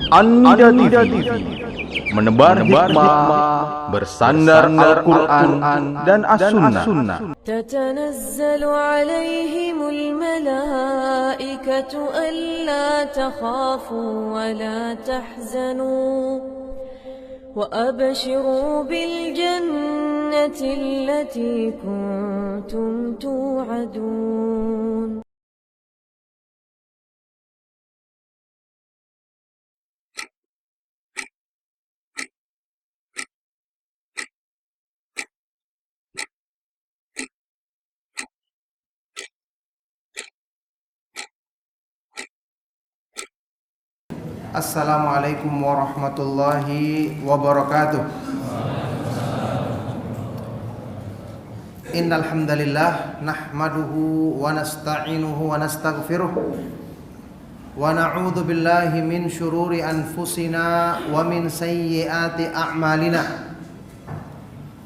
Anda TV menebar hikmah, bersandar Al-Quran dan As-Sunnah. تتنزل عليهم الملائكة ألا تخافوا ولا تحزنوا وأبشروا بالجنة التي كنتم توعدون. Assalamualaikum warahmatullahi wabarakatuh. Innal hamdalillah nahmaduhu wa nasta'inuhu wa nastaghfiruh wa na'udzu billahi min shururi anfusina wa min sayyiati a'malina.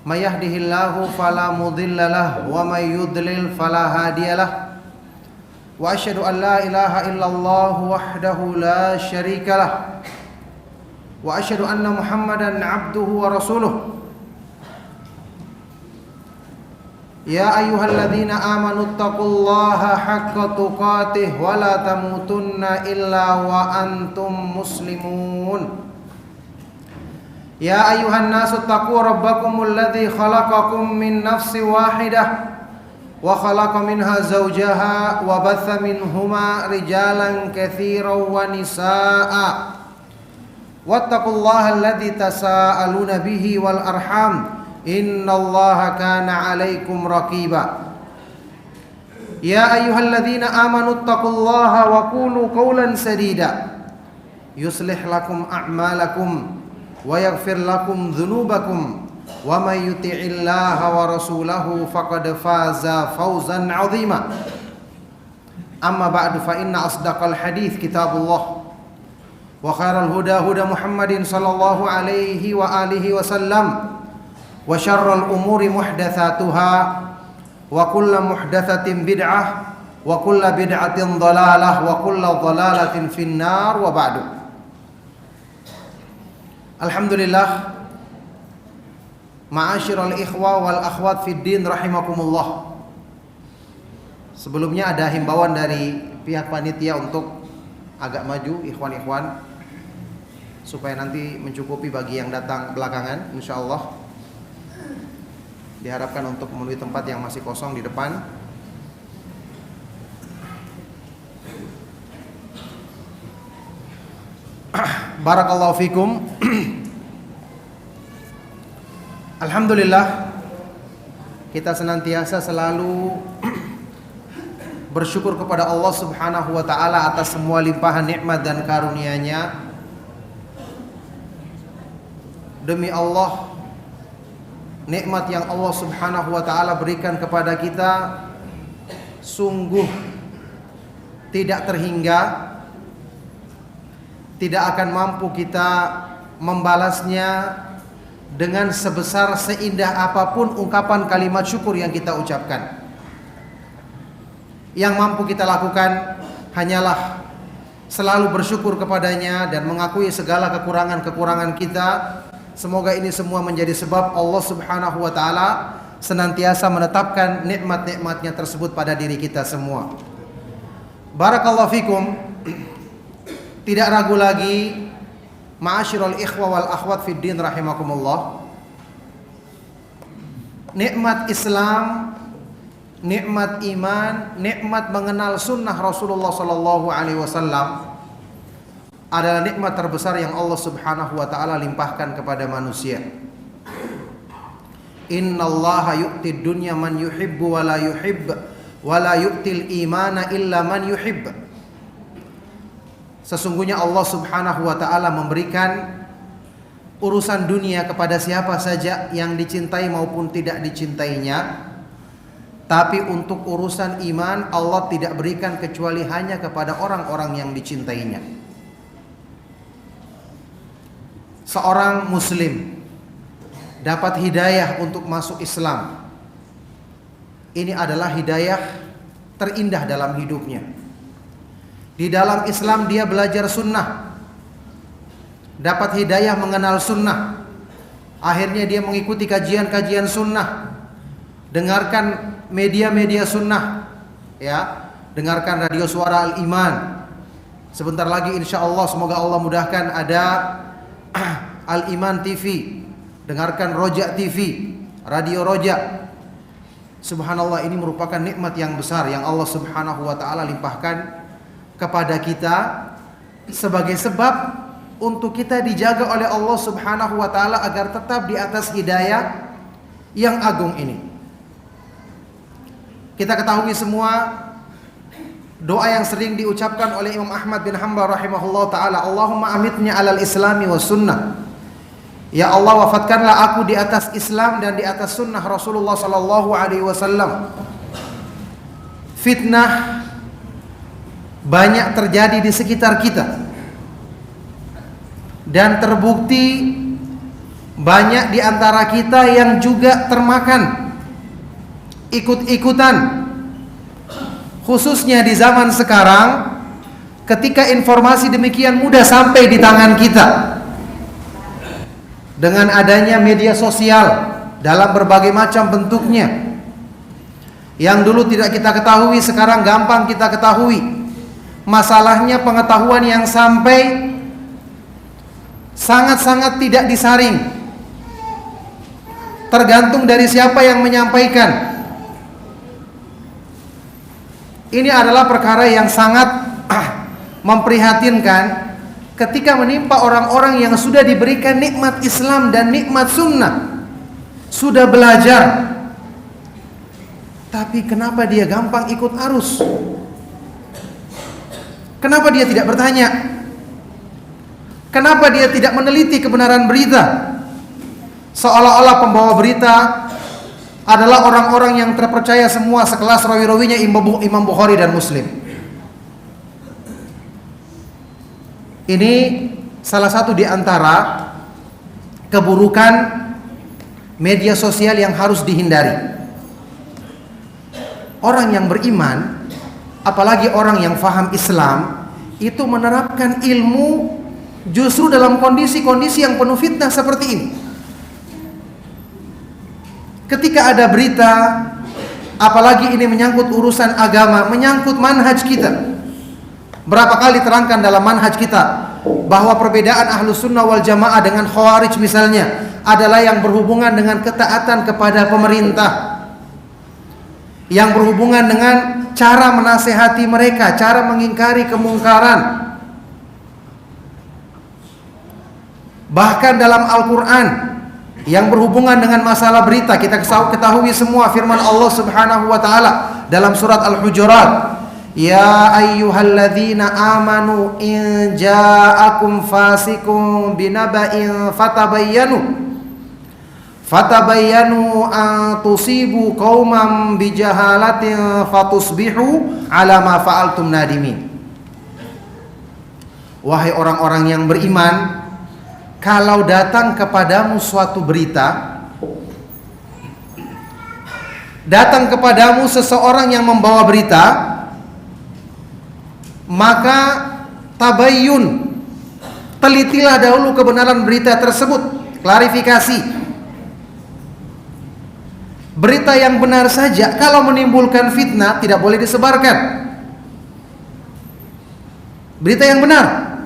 May yahdihillahu fala mudilla lahu wa may yudlil fala hadiyalah. Wa asyhadu an la ilaha illallah wahdahu la syarika lah. Wa asyhadu anna Muhammadan abduhu wa rasuluh. Ya ayyuhalladzina amanu taqullaha haqqa tuqatih wa la tamutunna illa wa antum muslimun. Ya ayyuhan nasu taqu rabbakumul ladzi khalaqakum min nafsin wahidah wa khalaqa minha zawjaha wa batha minhuma rijalan katsiran wa nisaa wattaqullaha alladzi tasaaluna bihi wal arham innallaha kana 'alaikum raqiba. Ya ayyuhalladzina amanu taqullaha wa qulu qawlan sadida yuslih lakum a'malakum wa yaghfir lakum dhunubakum wa may yuti'illaha wa rasulahu faqad faza fawzan 'azima. Amma ba'du fa inna asdaqal hadits kitabullah wa khairal huda huda Muhammadin sallallahu alaihi wa alihi wasallam wa syarrul umuri muhdatsatuha wa kullu muhdatsatin bid'ah wa kullu bid'atin dhalalah wa kullu dhalalatin finnar wa ba'du. Alhamdulillah, ma'asyiral ikhwa wal akhwat fid din rahimakumullah. Sebelumnya ada himbauan dari pihak panitia untuk agak maju ikhwan-ikhwan supaya nanti mencukupi bagi yang datang belakangan, insyaallah. Diharapkan untuk memenuhi tempat yang masih kosong di depan. Barakallahu fikum. Alhamdulillah, kita senantiasa selalu bersyukur kepada Allah Subhanahu wa taala atas semua limpahan nikmat dan karunia-Nya. Demi Allah, nikmat yang Allah Subhanahu wa taala berikan kepada kita sungguh tidak terhingga, tidak akan mampu kita membalasnya dengan sebesar seindah apapun ungkapan kalimat syukur yang kita ucapkan. Yang mampu kita lakukan hanyalah selalu bersyukur kepadanya dan mengakui segala kekurangan-kekurangan kita. Semoga ini semua menjadi sebab Allah Subhanahu wa taala senantiasa menetapkan nikmat-nikmatnya tersebut pada diri kita semua. Barakallahu fikum. Tidak ragu lagi, ma'asyiral ikhwa wal akhwat fid din rahimakumullah, nikmat Islam, nikmat iman, nikmat mengenal sunnah Rasulullah sallallahu alaihi wasallam adalah nikmat terbesar yang Allah Subhanahu wa taala limpahkan kepada manusia. Innallaha yu'tid dunya man yuhibbu wa la yuhibb wa la yu'til imana illa man yuhibb. Sesungguhnya Allah Subhanahu wa taala memberikan urusan dunia kepada siapa saja yang dicintai maupun tidak dicintainya. Tapi untuk urusan iman Allah tidak berikan kecuali hanya kepada orang-orang yang dicintainya. Seorang muslim dapat hidayah untuk masuk Islam. Ini adalah hidayah terindah dalam hidupnya. Di dalam Islam dia belajar sunnah. dapat hidayah mengenal sunnah. Akhirnya dia mengikuti kajian-kajian sunnah, dengarkan media-media sunnah, ya, dengarkan radio suara Al-Iman. Sebentar lagi insya Allah, semoga Allah mudahkan, ada Al-Iman TV, dengarkan Roja TV, radio Roja. Subhanallah, ini merupakan nikmat yang besar yang Allah Subhanahu wa taala limpahkan kepada kita sebagai sebab untuk kita dijaga oleh Allah Subhanahu wa taala agar tetap di atas hidayah yang agung ini. Kita ketahui semua doa yang sering diucapkan oleh Imam Ahmad bin Hanbal rahimahullah taala, Allahumma amitni alal islami was sunnah. Ya Allah, wafatkanlah aku di atas Islam dan di atas sunnah Rasulullah sallallahu alaihi wasallam. Fitnah banyak terjadi di sekitar kita. Dan terbukti banyak di antara kita yang juga termakan ikut-ikutan, khususnya di zaman sekarang ketika informasi demikian mudah sampai di tangan kita dengan adanya media sosial dalam berbagai macam bentuknya. Yang dulu tidak kita ketahui sekarang gampang kita ketahui. Masalahnya pengetahuan yang sampai sangat-sangat tidak disaring, tergantung dari siapa yang menyampaikan. Ini adalah perkara yang sangat memprihatinkan ketika menimpa orang-orang yang sudah diberikan nikmat Islam dan nikmat sunnah, sudah belajar, tapi kenapa dia gampang ikut arus? Kenapa dia tidak bertanya? Kenapa dia tidak meneliti kebenaran berita? Seolah-olah pembawa berita adalah orang-orang yang terpercaya semua sekelas rawi-rawinya Imam Bukhari dan Muslim. Ini salah satu di antara keburukan media sosial yang harus dihindari. Orang yang beriman, apalagi orang yang faham Islam, itu menerapkan ilmu justru dalam kondisi-kondisi yang penuh fitnah seperti ini. Ketika ada berita, apalagi ini menyangkut urusan agama, menyangkut manhaj kita. Berapa kali terangkan dalam manhaj kita bahwa perbedaan Ahlus Sunnah wal Jamaah dengan Khawarij misalnya adalah yang berhubungan dengan ketaatan kepada pemerintah, yang berhubungan dengan cara menasehati mereka, cara mengingkari kemungkaran. Bahkan dalam Al-Quran yang berhubungan dengan masalah berita, kita ketahui semua firman Allah Subhanahu wa taala dalam surat Al-Hujurat, ya ayyuhalladzina amanu in ja'akum fasiqun binaba'in fatabayyanu an tusibu qauman bijahalatin fatusbihu ala ma fa'altum nadimin. Wahai orang-orang yang beriman, kalau datang kepadamu suatu berita, datang kepadamu seseorang yang membawa berita, maka tabayyun, telitilah dahulu kebenaran berita tersebut, klarifikasi. Berita yang benar saja kalau menimbulkan fitnah tidak boleh disebarkan. Berita yang benar,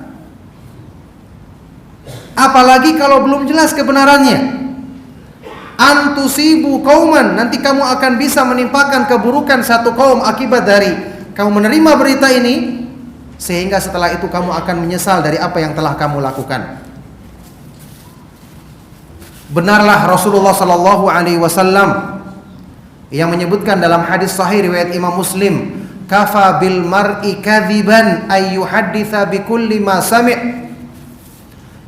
apalagi kalau belum jelas kebenarannya. Antusibu kauman, nanti kamu akan bisa menimpakan keburukan satu kaum akibat dari kamu menerima berita ini, sehingga setelah itu kamu akan menyesal dari apa yang telah kamu lakukan. Benarlah Rasulullah sallallahu alaihi wasallam yang menyebutkan dalam hadis sahih riwayat Imam Muslim, kafa bil mar'i kadziban ay yuhadditsa bi kulli ma sami'.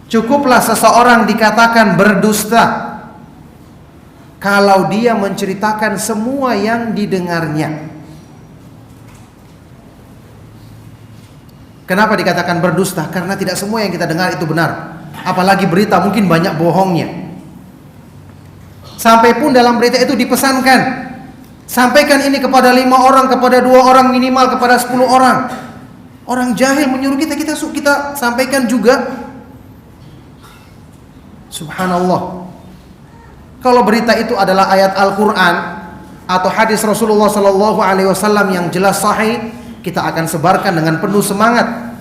Cukuplah seseorang dikatakan berdusta kalau dia menceritakan semua yang didengarnya. Kenapa dikatakan berdusta? Karena tidak semua yang kita dengar itu benar. Apalagi berita mungkin banyak bohongnya. Sampai pun dalam berita itu dipesankan, sampaikan ini kepada 5 orang, kepada 2 orang minimal, kepada 10 orang. Orang jahil menyuruh kita sampaikan juga. Subhanallah. Kalau berita itu adalah ayat Al-Quran atau hadis Rasulullah SAW yang jelas sahih, kita akan sebarkan dengan penuh semangat.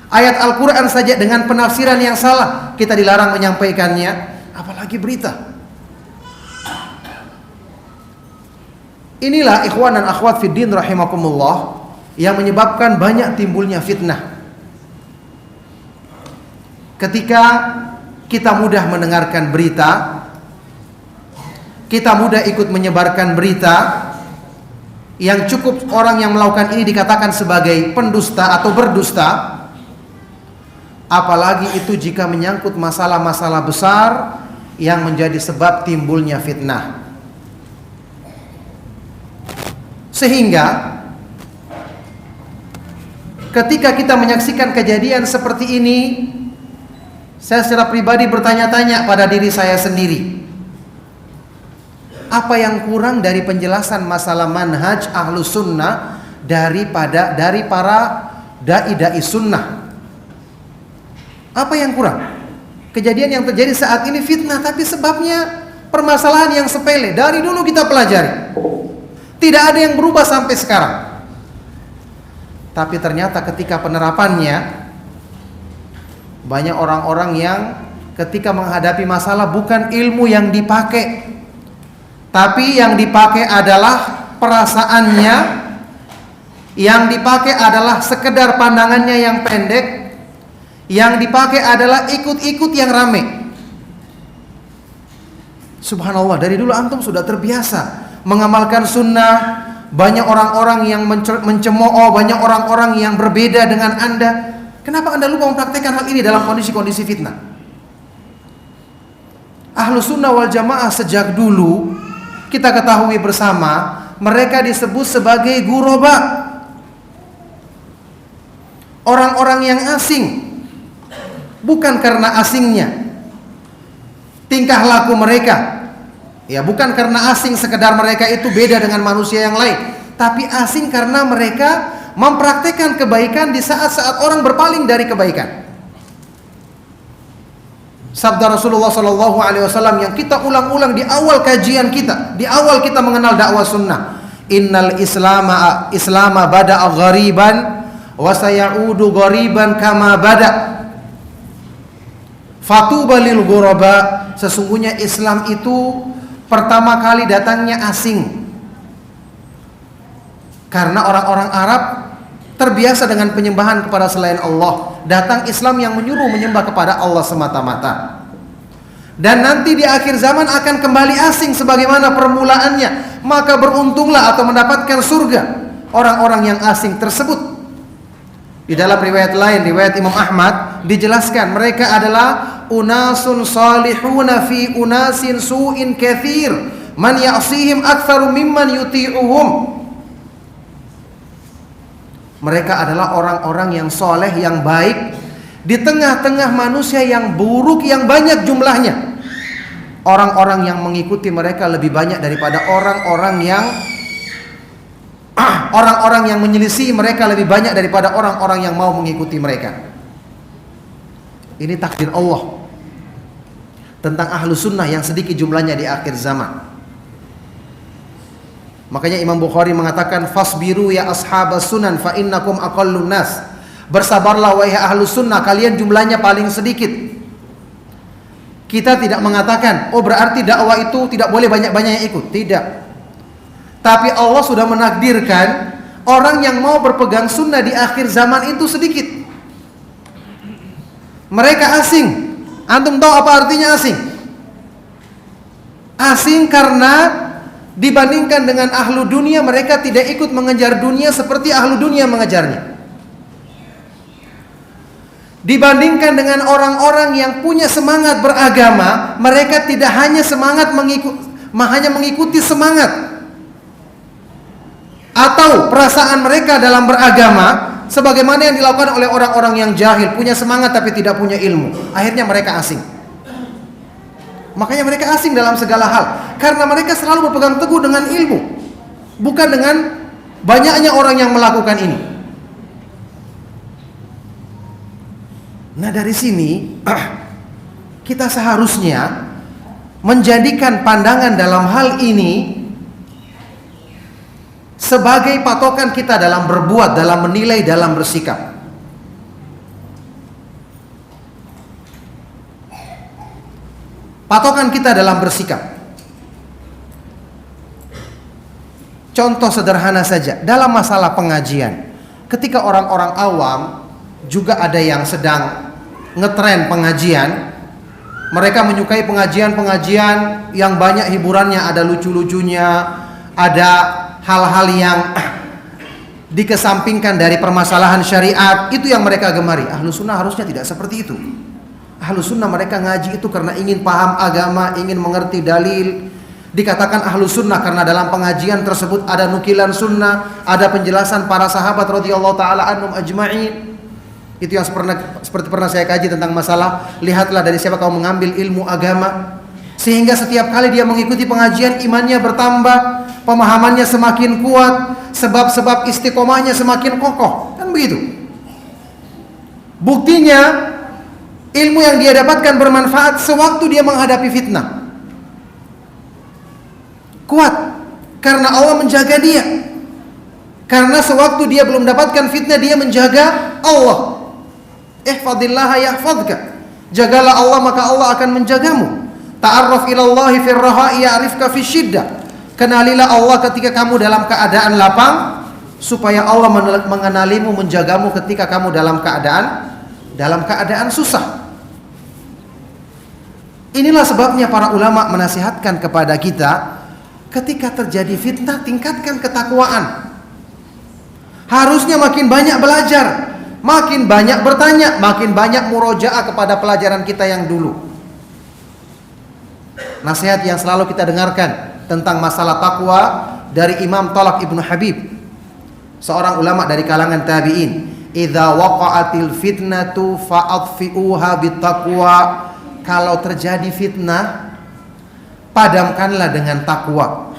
Ayat Al-Quran saja dengan penafsiran yang salah kita dilarang menyampaikannya, apalagi berita. Inilah ikhwan dan akhwat fiddin rahimakumullah yang menyebabkan banyak timbulnya fitnah. Ketika kita mudah mendengarkan berita, kita mudah ikut menyebarkan berita, yang cukup orang yang melakukan ini dikatakan sebagai pendusta atau berdusta. Apalagi itu jika menyangkut masalah-masalah besar yang menjadi sebab timbulnya fitnah. Sehingga ketika kita menyaksikan kejadian seperti ini, saya secara pribadi bertanya-tanya pada diri saya sendiri, apa yang kurang dari penjelasan masalah manhaj ahlus sunnah dari para dai-dai sunnah? Apa yang kurang? Kejadian yang terjadi saat ini fitnah, tapi sebabnya permasalahan yang sepele. Dari dulu kita pelajari, tidak ada yang berubah sampai sekarang. Tapi ternyata ketika penerapannya, banyak orang-orang yang ketika menghadapi masalah bukan ilmu yang dipakai, tapi yang dipakai adalah perasaannya, yang dipakai adalah sekedar pandangannya yang pendek, yang dipakai adalah ikut-ikut yang rame. Subhanallah, dari dulu antum sudah terbiasa mengamalkan sunnah. Banyak orang-orang yang mencemooh, banyak orang-orang yang berbeda dengan anda. Kenapa anda lupa mempraktekkan hal ini dalam kondisi-kondisi fitnah? Ahlus sunnah wal jamaah sejak dulu kita ketahui bersama, mereka disebut sebagai ghuraba, orang-orang yang asing. Bukan karena asingnya tingkah laku mereka, ya, bukan karena asing sekedar mereka itu beda dengan manusia yang lain, tapi asing karena mereka mempraktekkan kebaikan di saat-saat orang berpaling dari kebaikan. Sabda Rasulullah SAW yang kita ulang-ulang di awal kajian kita, di awal kita mengenal dakwah sunnah, innal islama bada'a ghariban wa sayaudu ghariban kama bada'. Fatuba lil ghuraba, sesungguhnya Islam itu pertama kali datangnya asing. Karena orang-orang Arab terbiasa dengan penyembahan kepada selain Allah. Datang Islam yang menyuruh menyembah kepada Allah semata-mata. Dan nanti di akhir zaman akan kembali asing sebagaimana permulaannya. Maka beruntunglah atau mendapatkan surga orang-orang yang asing tersebut. Di dalam riwayat lain, riwayat Imam Ahmad, dijelaskan mereka adalah unasun salihuna fi unasin su'in kathir man ya'sihim aktsaru mimman yuti'uhum. Mereka adalah orang-orang yang soleh, yang baik di tengah-tengah manusia yang buruk, yang banyak jumlahnya. Orang-orang yang mengikuti mereka lebih banyak daripada orang-orang yang menyelisih mereka lebih banyak daripada orang-orang yang mau mengikuti mereka. Ini takdir Allah tentang ahlu sunnah yang sedikit jumlahnya di akhir zaman. Makanya Imam Bukhari mengatakan, fasbiru ya ashabas sunan fa innakum aqallun nas. Bersabarlah wahai ahlu sunnah, kalian jumlahnya paling sedikit. Kita tidak mengatakan, oh berarti dakwah itu tidak boleh banyak-banyak yang ikut. Tidak. Tapi Allah sudah menakdirkan orang yang mau berpegang sunnah di akhir zaman itu sedikit. Mereka asing. Antum tahu apa artinya asing? Asing karena dibandingkan dengan ahlu dunia, mereka tidak ikut mengejar dunia seperti ahlu dunia mengejarnya. Dibandingkan dengan orang-orang yang punya semangat beragama, mereka tidak hanya mengikuti semangat atau perasaan mereka dalam beragama sebagaimana yang dilakukan oleh orang-orang yang jahil, punya semangat tapi tidak punya ilmu. Akhirnya mereka asing. Makanya mereka asing dalam segala hal, karena mereka selalu berpegang teguh dengan ilmu, bukan dengan banyaknya orang yang melakukan ini. Nah, dari sini kita seharusnya menjadikan pandangan dalam hal ini sebagai patokan kita dalam berbuat, dalam menilai, dalam bersikap. Patokan kita dalam bersikap. Contoh sederhana saja, dalam masalah pengajian. Ketika orang-orang awam, juga ada yang sedang ngetren pengajian. Mereka menyukai pengajian-pengajian yang banyak hiburannya, ada lucu-lucunya, ada hal-hal yang dikesampingkan dari permasalahan syariat. Itu yang mereka gemari. Ahlus sunnah harusnya tidak seperti itu. Ahlus sunnah mereka ngaji itu karena ingin paham agama, ingin mengerti dalil. Dikatakan ahlus sunnah karena dalam pengajian tersebut ada nukilan sunnah, ada penjelasan para sahabat radhiyallahu taala anhum ajma'in. Itu yang seperti pernah saya kaji tentang masalah lihatlah dari siapa kau mengambil ilmu agama, sehingga setiap kali dia mengikuti pengajian imannya bertambah, pemahamannya semakin kuat, sebab-sebab istiqomahnya semakin kokoh, kan begitu. Buktinya ilmu yang dia dapatkan bermanfaat sewaktu dia menghadapi fitnah. Kuat karena Allah menjaga dia. Karena sewaktu dia belum dapatkan fitnah, dia menjaga Allah. Ihfadillah yahfadka. Jagalah Allah maka Allah akan menjagamu. Ta'arraf ilallahi fir raha'i ya'rifka fi syiddah. Kenalilah Allah ketika kamu dalam keadaan lapang, supaya Allah mengenalimu, menjagamu ketika kamu dalam keadaan susah. Inilah sebabnya para ulama menasihatkan kepada kita, ketika terjadi fitnah tingkatkan ketakwaan. Harusnya makin banyak belajar, makin banyak bertanya, makin banyak murojaah kepada pelajaran kita yang dulu. Nasihat yang selalu kita dengarkan tentang masalah takwa dari Imam Talaq Ibnu Habib, seorang ulama dari kalangan tabi'in. Idza waqa'atil fitnatu fa'adfi'uha bittaqwa. Kalau terjadi fitnah, padamkanlah dengan takwa.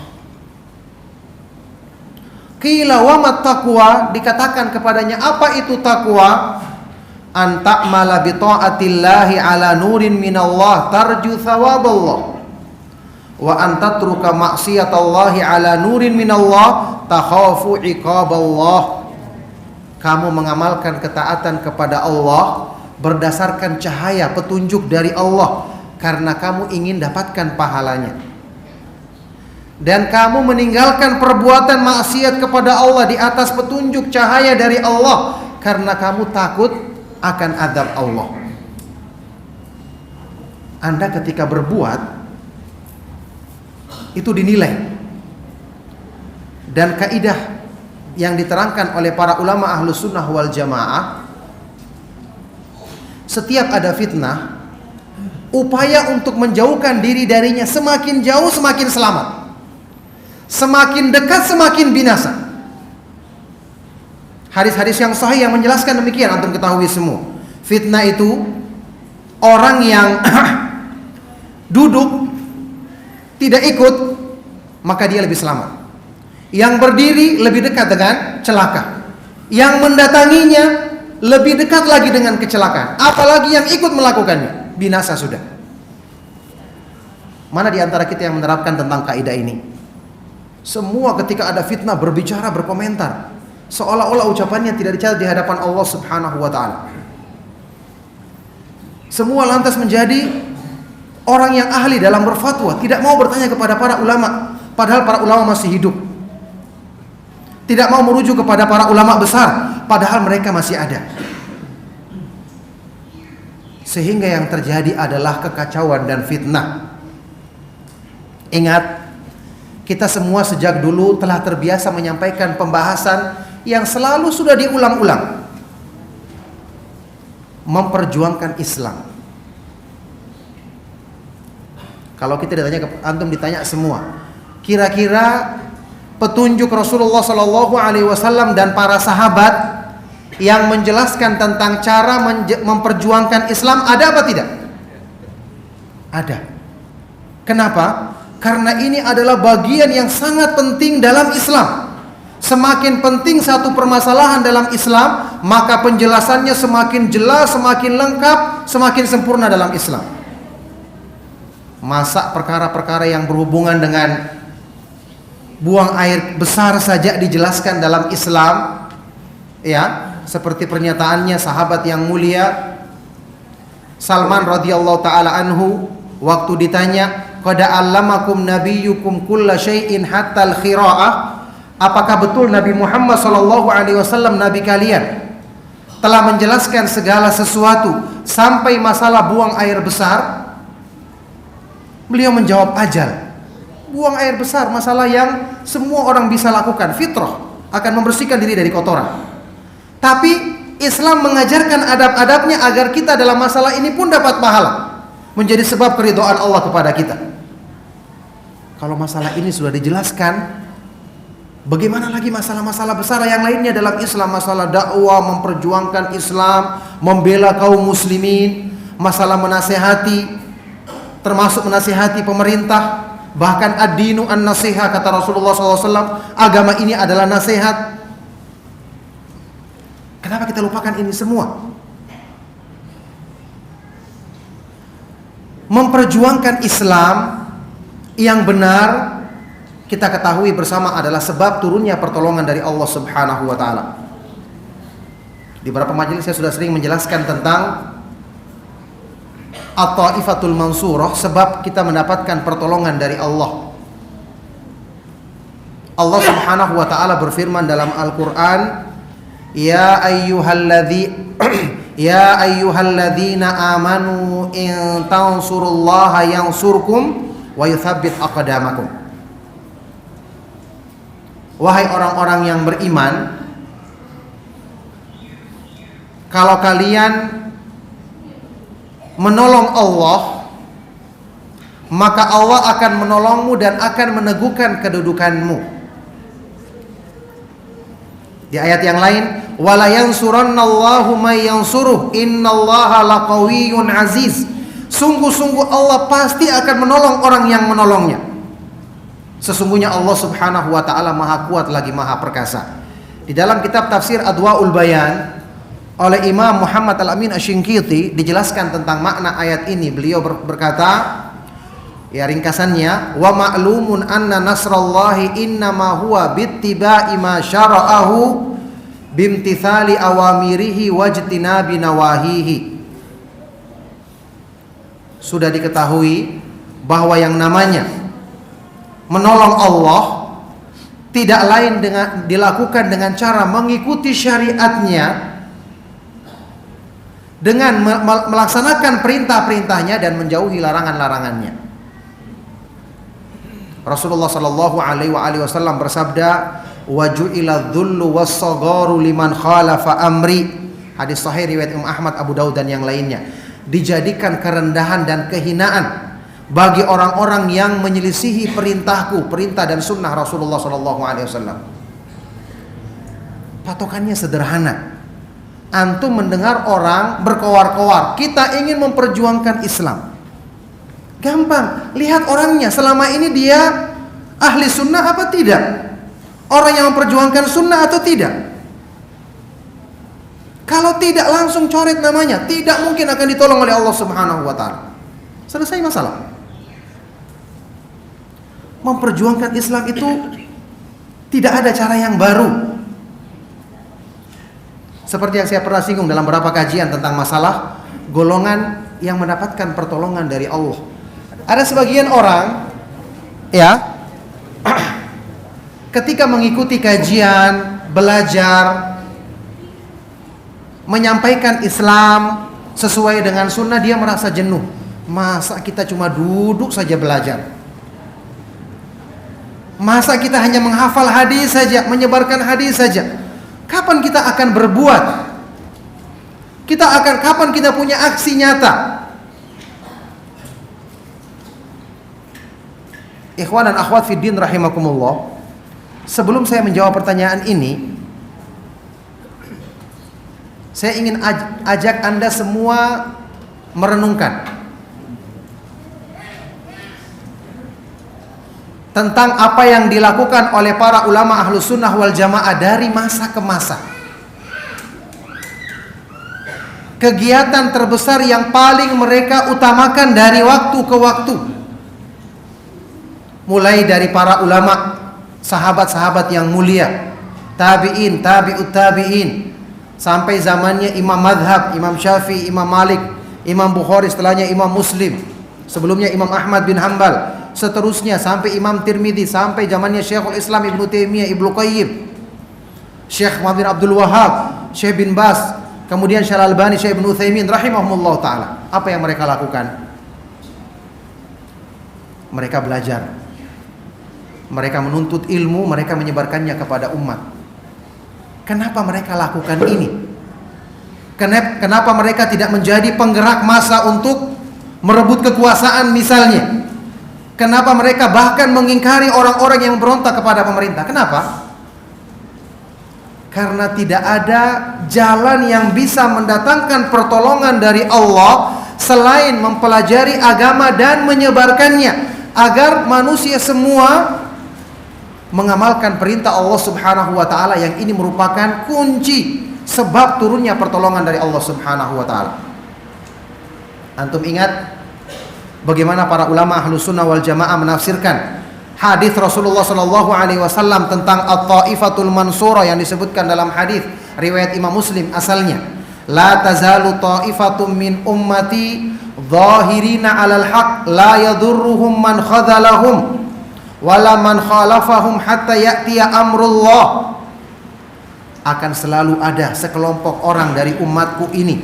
Qila wa mat taqwa, dikatakan kepadanya apa itu takwa? An ta'mala bi ta'atillahi ala nurin minallah tarju thawaballah, wa an tatruka ma'siyatallahi ala nurin minallah takhafu iqaballah. Kamu mengamalkan ketaatan kepada Allah berdasarkan cahaya petunjuk dari Allah karena kamu ingin dapatkan pahalanya. Dan kamu meninggalkan perbuatan maksiat kepada Allah di atas petunjuk cahaya dari Allah karena kamu takut akan azab Allah. Anda ketika berbuat itu dinilai. Dan kaidah yang diterangkan oleh para ulama ahlus sunnah wal jamaah, setiap ada fitnah, upaya untuk menjauhkan diri darinya semakin jauh semakin selamat, semakin dekat semakin binasa. Hadis-hadis yang sahih yang menjelaskan demikian antum ketahui semua. Fitnah itu orang yang duduk tidak ikut maka dia lebih selamat. Yang berdiri lebih dekat dengan celaka. Yang mendatanginya lebih dekat lagi dengan kecelakaan. Apalagi yang ikut melakukannya, binasa sudah. Mana di antara kita yang menerapkan tentang kaidah ini? Semua ketika ada fitnah berbicara, berkomentar, seolah-olah ucapannya tidak dicatat di hadapan Allah Subhanahu wa taala. Semua lantas menjadi orang yang ahli dalam berfatwa, tidak mau bertanya kepada para ulama, padahal para ulama masih hidup. Tidak mau merujuk kepada para ulama besar, padahal mereka masih ada. Sehingga yang terjadi adalah kekacauan dan fitnah. Ingat, kita semua sejak dulu telah terbiasa menyampaikan pembahasan yang selalu sudah diulang-ulang. Memperjuangkan Islam. Kalau kita antum ditanya semua, kira-kira petunjuk Rasulullah Sallallahu Alaihi Wasallam dan para sahabat yang menjelaskan tentang cara memperjuangkan Islam ada apa tidak? Ada. Kenapa? Karena ini adalah bagian yang sangat penting dalam Islam. Semakin penting satu permasalahan dalam Islam, maka penjelasannya semakin jelas, semakin lengkap, semakin sempurna dalam Islam. Masa perkara-perkara yang berhubungan dengan buang air besar saja dijelaskan dalam Islam, ya, seperti pernyataannya sahabat yang mulia Salman radhiyallahu taala anhu waktu ditanya, "Qad 'allamakum nabiyyukum kulla syai'in hatta al-khira'ah?" Apakah betul Nabi Muhammad sallallahu alaihi wasallam nabi kalian telah menjelaskan segala sesuatu sampai masalah buang air besar? Beliau menjawab, ajal. Buang air besar masalah yang semua orang bisa lakukan, fitrah, akan membersihkan diri dari kotoran. Tapi Islam mengajarkan adab-adabnya agar kita dalam masalah ini pun dapat pahala, menjadi sebab keridhaan Allah kepada kita. Kalau masalah ini sudah dijelaskan, bagaimana lagi masalah-masalah besar yang lainnya dalam Islam? Masalah dakwah, memperjuangkan Islam, membela kaum muslimin, masalah menasehati, termasuk menasihati pemerintah, bahkan ad-dinu an-nasihah, kata Rasulullah SAW, agama ini adalah nasihat. Kenapa kita lupakan ini semua? Memperjuangkan Islam yang benar, kita ketahui bersama adalah sebab turunnya pertolongan dari Allah Subhanahu wa taala. Di beberapa majelis saya sudah sering menjelaskan tentang At-Taifatul Mansurah, sebab kita mendapatkan pertolongan dari Allah. Allah Subhanahu wa taala berfirman dalam Al-Qur'an, "Ya ayyuhalladzina amanu in tansurullaha yansurkum wa yutsabbit aqdamakum." Wahai orang-orang yang beriman, kalau kalian menolong Allah, maka Allah akan menolongmu dan akan meneguhkan kedudukanmu. Di ayat yang lain, wala yansurannallahu may yansuruh innallaha laqawiyyun aziz. Sungguh-sungguh Allah pasti akan menolong orang yang menolongnya. Sesungguhnya Allah Subhanahu wa taala Maha kuat lagi Maha perkasa. Di dalam kitab tafsir Adwaul Bayan oleh Imam Muhammad Al-Amin Asy-Shinqiti dijelaskan tentang makna ayat ini. Beliau berkata, ya ringkasannya, wa ma'lumun anna nasrallahi innama huwa bittiba'i ma syara'ahu bimtithali awamirihi wajtinabi nawahihi. Sudah diketahui bahwa yang namanya menolong Allah tidak lain dengan dilakukan dengan cara mengikuti syariatnya, dengan melaksanakan perintah-perintahnya dan menjauhi larangan-larangannya. Rasulullah sallallahu alaihi wasallam bersabda, "Wa ju'ila dzullu was-sagharu liman khalafa amri." Hadis sahih riwayat Imam Ahmad, Abu Daud dan yang lainnya. Dijadikan kerendahan dan kehinaan bagi orang-orang yang menyelisihi perintahku, perintah dan sunnah Rasulullah sallallahu alaihi wasallam. Patokannya sederhana. Antum mendengar orang berkoar-koar, kita ingin memperjuangkan Islam. Gampang, lihat orangnya, selama ini dia ahli sunnah apa tidak? Orang yang memperjuangkan sunnah atau tidak? Kalau tidak, langsung coret namanya. Tidak mungkin akan ditolong oleh Allah Subhanahu wa taala. Selesai masalah. Memperjuangkan Islam itu tidak ada cara yang baru. Seperti yang saya pernah singgung dalam beberapa kajian tentang masalah golongan yang mendapatkan pertolongan dari Allah. Ada sebagian orang, ya, ketika mengikuti kajian, belajar, menyampaikan Islam sesuai dengan sunnah, dia merasa jenuh. Masa kita cuma duduk saja belajar? Masa kita hanya menghafal hadis saja, menyebarkan hadis saja? Kapan kita akan berbuat? Kapan kita punya aksi nyata? Ikhwan dan akhwat fiddin rahimakumullah, sebelum saya menjawab pertanyaan ini, saya ingin ajak Anda semua merenungkan tentang apa yang dilakukan oleh para ulama ahlus sunnah wal jamaah dari masa ke masa. Kegiatan terbesar yang paling mereka utamakan dari waktu ke waktu mulai dari para ulama, sahabat-sahabat yang mulia, tabi'in, tabi'ut tabi'in, sampai zamannya Imam Madhab, Imam Syafi'i, Imam Malik, Imam Bukhari, setelahnya Imam Muslim, sebelumnya Imam Ahmad bin Hanbal, seterusnya sampai Imam Tirmidzi, sampai zamannya Syekhul Islam Ibnu Taimiyah, Ibnu Qayyim, Syekh Muhammad bin Abdul Wahhab, Syekh bin Bas, kemudian Syekh Al-Albani, Syekh Ibnu Utsaimin rahimahumullah taala. Apa yang mereka lakukan? Mereka belajar, mereka menuntut ilmu, mereka menyebarkannya kepada umat. Kenapa mereka lakukan ini? Kenapa mereka tidak menjadi penggerak massa untuk merebut kekuasaan misalnya? Kenapa mereka bahkan mengingkari orang-orang yang berontak kepada pemerintah? Kenapa? Karena tidak ada jalan yang bisa mendatangkan pertolongan dari Allah selain mempelajari agama dan menyebarkannya, agar manusia semua mengamalkan perintah Allah Subhanahu wa taala, yang ini merupakan kunci sebab turunnya pertolongan dari Allah Subhanahu wa taala. Antum ingat bagaimana para ulama Ahlus Sunnah wal Jamaah menafsirkan hadis Rasulullah sallallahu alaihi wasallam tentang at-taifatul mansurah yang disebutkan dalam hadis riwayat Imam Muslim asalnya, la tazalu taifatum min ummati zahirina 'alal haq la yadurruhum man khadhalahum wala man khalafahum hatta ya'tiya amrullah. Akan selalu ada sekelompok orang dari umatku ini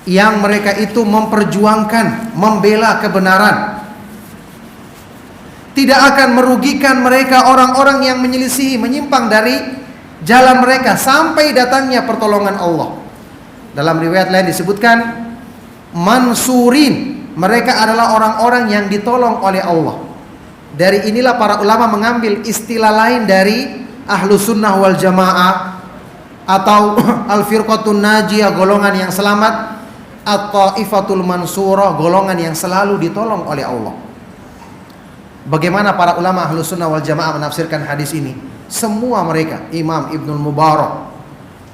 yang mereka itu memperjuangkan, membela kebenaran. Tidak akan merugikan mereka orang-orang yang menyelisihi, menyimpang dari jalan mereka sampai datangnya pertolongan Allah. Dalam riwayat lain disebutkan mansurin, mereka adalah orang-orang yang ditolong oleh Allah. Dari inilah para ulama mengambil istilah lain dari Ahlus Sunnah wal Jamaah atau Al-Firqatun Najiyah, golongan yang selamat, At-Taifatul Mansurah, golongan yang selalu ditolong oleh Allah. Bagaimana para ulama Ahlus Sunnah wal Jamaah menafsirkan hadis ini? Semua mereka, Imam Ibnul Mubarak,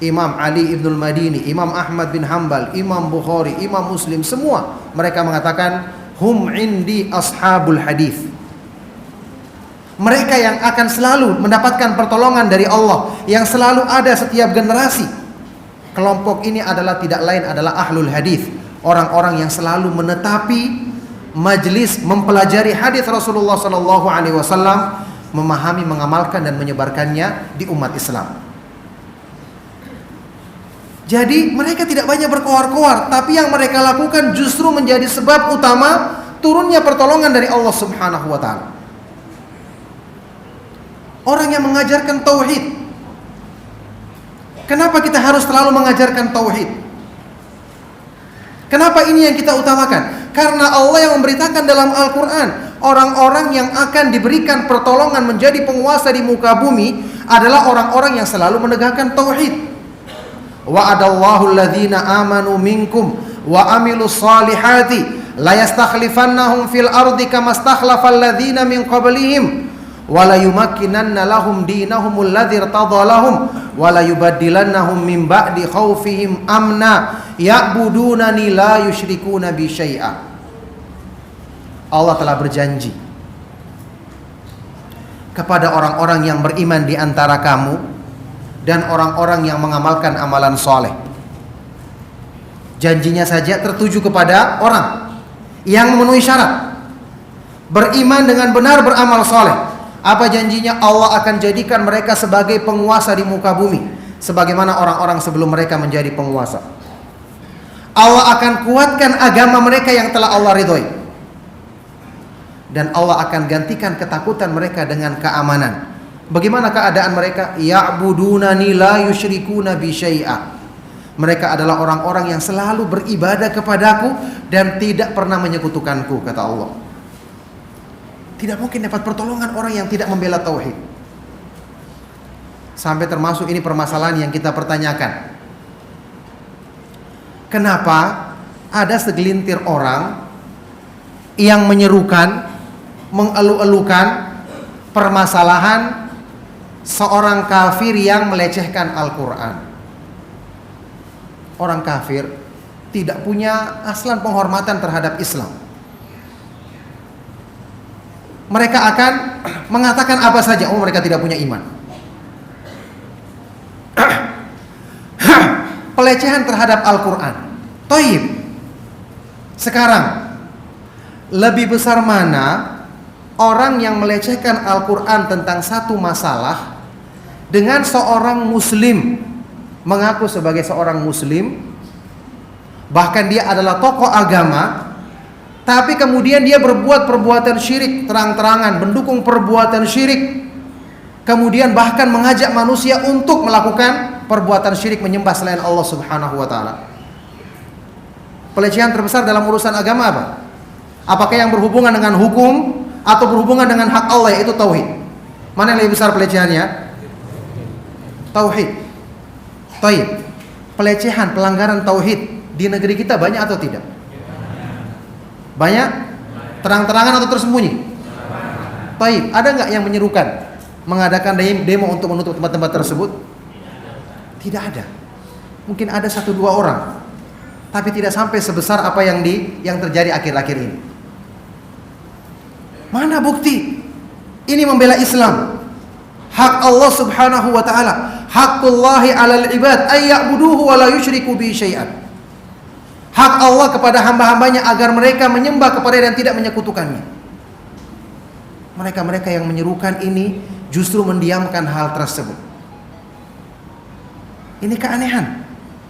Imam Ali Ibnul Madini, Imam Ahmad bin Hanbal, Imam Bukhari, Imam Muslim, semua mereka mengatakan hum indi ashabul hadis. Mereka yang akan selalu mendapatkan pertolongan dari Allah, yang selalu ada setiap generasi. Kelompok ini adalah tidak lain adalah ahlul hadis, orang-orang yang selalu menetapi majlis mempelajari hadis Rasulullah sallallahu alaihi wasallam, memahami, mengamalkan dan menyebarkannya di umat Islam. Jadi mereka tidak banyak berkoar-koar, tapi yang mereka lakukan justru menjadi sebab utama turunnya pertolongan dari Allah Subhanahu wa taala. Orang yang mengajarkan tauhid. Kenapa kita harus selalu mengajarkan tauhid? Kenapa ini yang kita utamakan? Karena Allah yang memberitakan dalam Al-Quran, orang-orang yang akan diberikan pertolongan menjadi penguasa di muka bumi adalah orang-orang yang selalu menegakkan tauhid. Wa'adallahu alladhina amanu minkum wa amilus salihati la yastakhlifannahum fil ardi kama stakhlafal ladzina min qablihim wa la yumakkinanna lahum dinahum alladzi irtadha lahum wa la yubaddilannahum min ba'di khaufihim amna ya'budunani la yusyrikuna bi syai'a. Allah telah berjanji kepada orang-orang yang beriman di antara kamu dan orang-orang yang mengamalkan amalan soleh. Janjinya saja tertuju kepada orang yang memenuhi syarat, beriman dengan benar, beramal soleh. Apa janjinya? Allah akan jadikan mereka sebagai penguasa di muka bumi, sebagaimana orang-orang sebelum mereka menjadi penguasa. Allah akan kuatkan agama mereka yang telah Allah ridhoi, dan Allah akan gantikan ketakutan mereka dengan keamanan. Bagaimana keadaan mereka? Ya'budunani la yusyrikuna bi syai'a. Mereka adalah orang-orang yang selalu beribadah kepadaku dan tidak pernah menyekutukanku, kata Allah. Tidak mungkin dapat pertolongan orang yang tidak membela tauhid. Sampai termasuk ini permasalahan yang kita pertanyakan. Kenapa ada segelintir orang yang menyerukan, mengeluh-elukan permasalahan seorang kafir yang melecehkan Al-Quran? Orang kafir tidak punya aslan penghormatan terhadap Islam. mereka akan mengatakan apa saja. Oh, mereka tidak punya iman. Pelecehan terhadap Al-Quran. Thayyib. Sekarang, lebih besar mana orang yang melecehkan Al-Quran tentang satu masalah dengan seorang muslim, mengaku sebagai seorang muslim, bahkan dia adalah tokoh agama, tapi kemudian dia berbuat perbuatan syirik terang-terangan, mendukung perbuatan syirik, kemudian bahkan mengajak manusia untuk melakukan perbuatan syirik, menyembah selain Allah Subhanahu wa ta'ala. Pelecehan terbesar dalam urusan agama apa? Apakah yang berhubungan dengan hukum atau berhubungan dengan hak Allah, yaitu tauhid? Mana yang lebih besar pelecehannya? Tauhid. Thayyib. Pelecehan, pelanggaran tauhid di negeri kita banyak atau tidak? Banyak? Terang-terangan atau tersembunyi? Thayyib. Ada nggak yang menyerukan mengadakan demo untuk menutup tempat-tempat tersebut? Tidak ada. Mungkin ada 1-2 orang, tapi tidak sampai sebesar apa yang terjadi akhir-akhir ini. Mana bukti? Ini membela Islam. Hak Allah Subhanahu wa ta'ala. Haqqullahi 'alal ibad ay ya'buduhu wa la yusyriku bihi syai'an. Hak Allah kepada hamba-hambanya agar mereka menyembah kepada dan tidak menyekutukannya. Mereka-mereka yang menyerukan ini justru mendiamkan hal tersebut. Ini keanehan.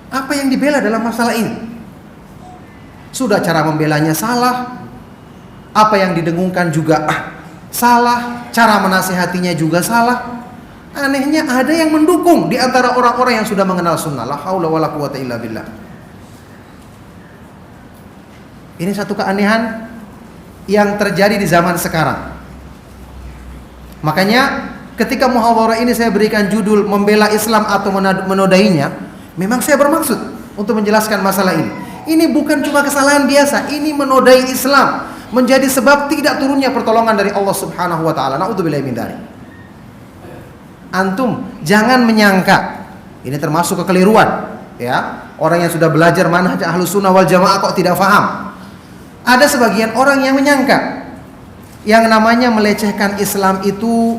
Apa yang dibela dalam masalah ini? Sudah cara membelanya salah, apa yang didengungkan juga salah, cara menasihatinya juga salah. Anehnya ada yang mendukung di antara orang-orang yang sudah mengenal sunnah. La haula wala quwata illa billah. Ini satu keanehan yang terjadi di zaman sekarang. Makanya ketika muhawarah ini saya berikan judul membela Islam atau menodainya, memang saya bermaksud untuk menjelaskan masalah ini. Ini bukan cuma kesalahan biasa, ini menodai Islam, menjadi sebab tidak turunnya pertolongan dari Allah Subhanahu wa ta'ala. Na'udzubillahi min dzalik. Antum jangan menyangka, ini termasuk kekeliruan, ya. Orang yang sudah belajar manhaj Ahlus Sunnah wal Jamaah kok tidak paham. Ada sebagian orang yang menyangka yang namanya melecehkan Islam itu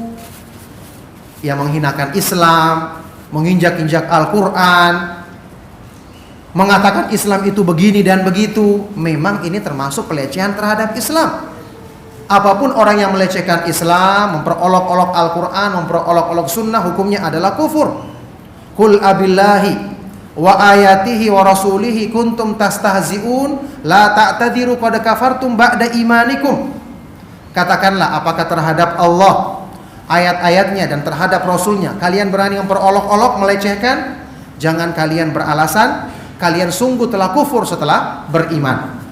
ya menghinakan Islam, menginjak-injak Al-Quran, mengatakan Islam itu begini dan begitu. Memang ini termasuk pelecehan terhadap Islam. Apapun orang yang melecehkan Islam, memperolok-olok Al-Quran, memperolok-olok sunnah, hukumnya adalah kufur. Qul abillahi wa ayatihi wa rasulihi kuntum tastahzi'un la ta'tadiru qad kafartum ba'da imanikum. Katakanlah, apakah terhadap Allah, ayat-ayatnya dan terhadap Rasulnya kalian berani memperolok-olok, melecehkan? Jangan kalian beralasan, kalian sungguh telah kufur setelah beriman.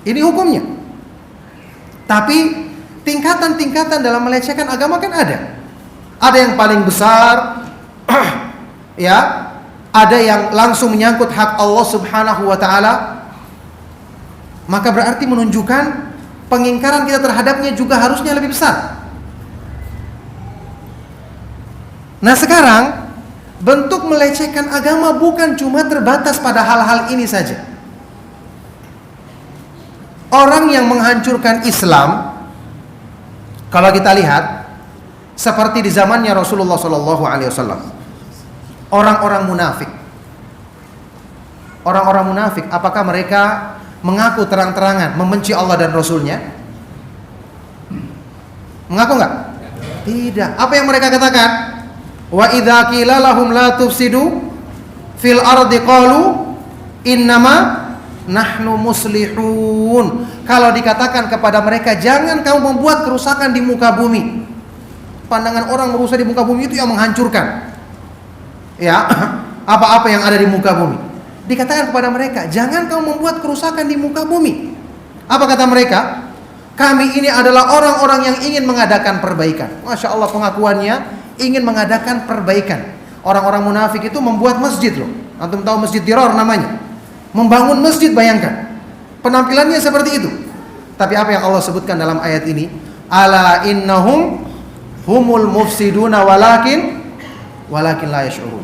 Ini hukumnya. Tapi tingkatan-tingkatan dalam melecehkan agama kan ada. Ada yang paling besar, ya, ada yang langsung menyangkut hak Allah Subhanahu wa ta'ala. Maka berarti menunjukkan pengingkaran kita terhadapnya juga harusnya lebih besar. Nah sekarang, bentuk melecehkan agama bukan cuma terbatas pada hal-hal ini saja. Orang yang menghancurkan Islam, kalau kita lihat seperti di zamannya Rasulullah SAW, orang-orang munafik. Orang-orang munafik, apakah mereka mengaku terang-terangan membenci Allah dan Rasulnya? Mengaku enggak? Tidak. Apa yang mereka katakan? Wa idza qila lahum la tufsidu fil ardi qalu innama nahnu muslihun. Kalau dikatakan kepada mereka jangan kamu membuat kerusakan di muka bumi. Pandangan orang merusak di muka bumi itu yang menghancurkan, ya, apa-apa yang ada di muka bumi. Dikatakan kepada mereka jangan kamu membuat kerusakan di muka bumi. Apa kata mereka? Kami ini adalah orang-orang yang ingin mengadakan perbaikan. Masya Allah, pengakuannya ingin mengadakan perbaikan. Orang-orang munafik itu membuat masjid loh. Antum tahu Masjid Dirar namanya? Membangun masjid, bayangkan. Penampilannya seperti itu. Tapi apa yang Allah sebutkan dalam ayat ini? Ala innahum humul mufsiduna walakin la yash'urun.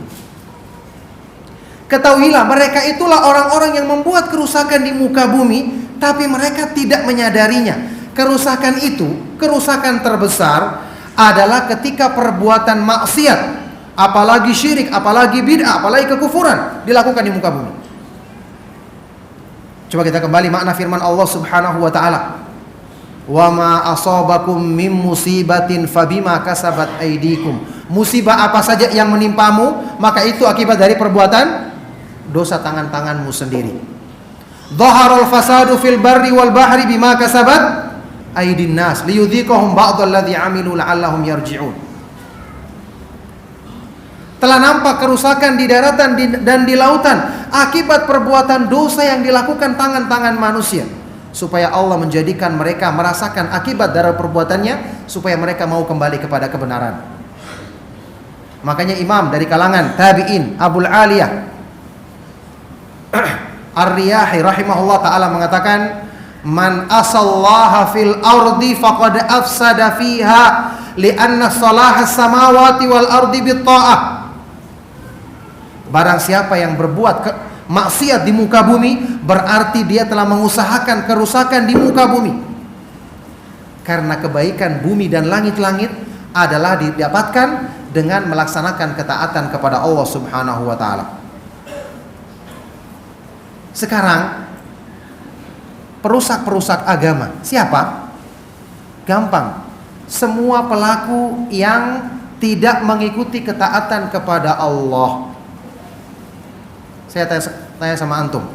Ketahuilah mereka itulah orang-orang yang membuat kerusakan di muka bumi, tapi mereka tidak menyadarinya. kerusakan itu, kerusakan terbesar adalah ketika perbuatan maksiat, apalagi syirik, apalagi bid'ah, apalagi kekufuran dilakukan di muka bumi. Coba kita kembali makna firman Allah Subhanahu wa taala. Wa ma asabakum mim musibatin fabima kasabat aydikum. Musibah apa saja yang menimpamu, maka itu akibat dari perbuatan dosa tangan-tanganmu sendiri. Dhaharul fasadu fil barri wal bahri bima kasabat aydin nas liyudhiqahum ba'dalladzi 'amilu la'allahum yarji'un. Telah nampak kerusakan di daratan dan di lautan akibat perbuatan dosa yang dilakukan tangan-tangan manusia, supaya Allah menjadikan mereka merasakan akibat dari perbuatannya, supaya mereka mau kembali kepada kebenaran. Makanya imam dari kalangan tabi'in Abul Aliyah Ar-Riyahi rahimahullah ta'ala mengatakan, man asallaha fil ardi faqad afsada fiha li'anna salaha samawati wal ardi bitta'ah. Barang siapa yang berbuat maksiat di muka bumi, berarti dia telah mengusahakan kerusakan di muka bumi. Karena kebaikan bumi dan langit-langit adalah didapatkan dengan melaksanakan ketaatan kepada Allah Subhanahu wa taala. Sekarang perusak-perusak agama siapa? Gampang. Semua pelaku yang tidak mengikuti ketaatan kepada Allah. Saya tanya sama antum,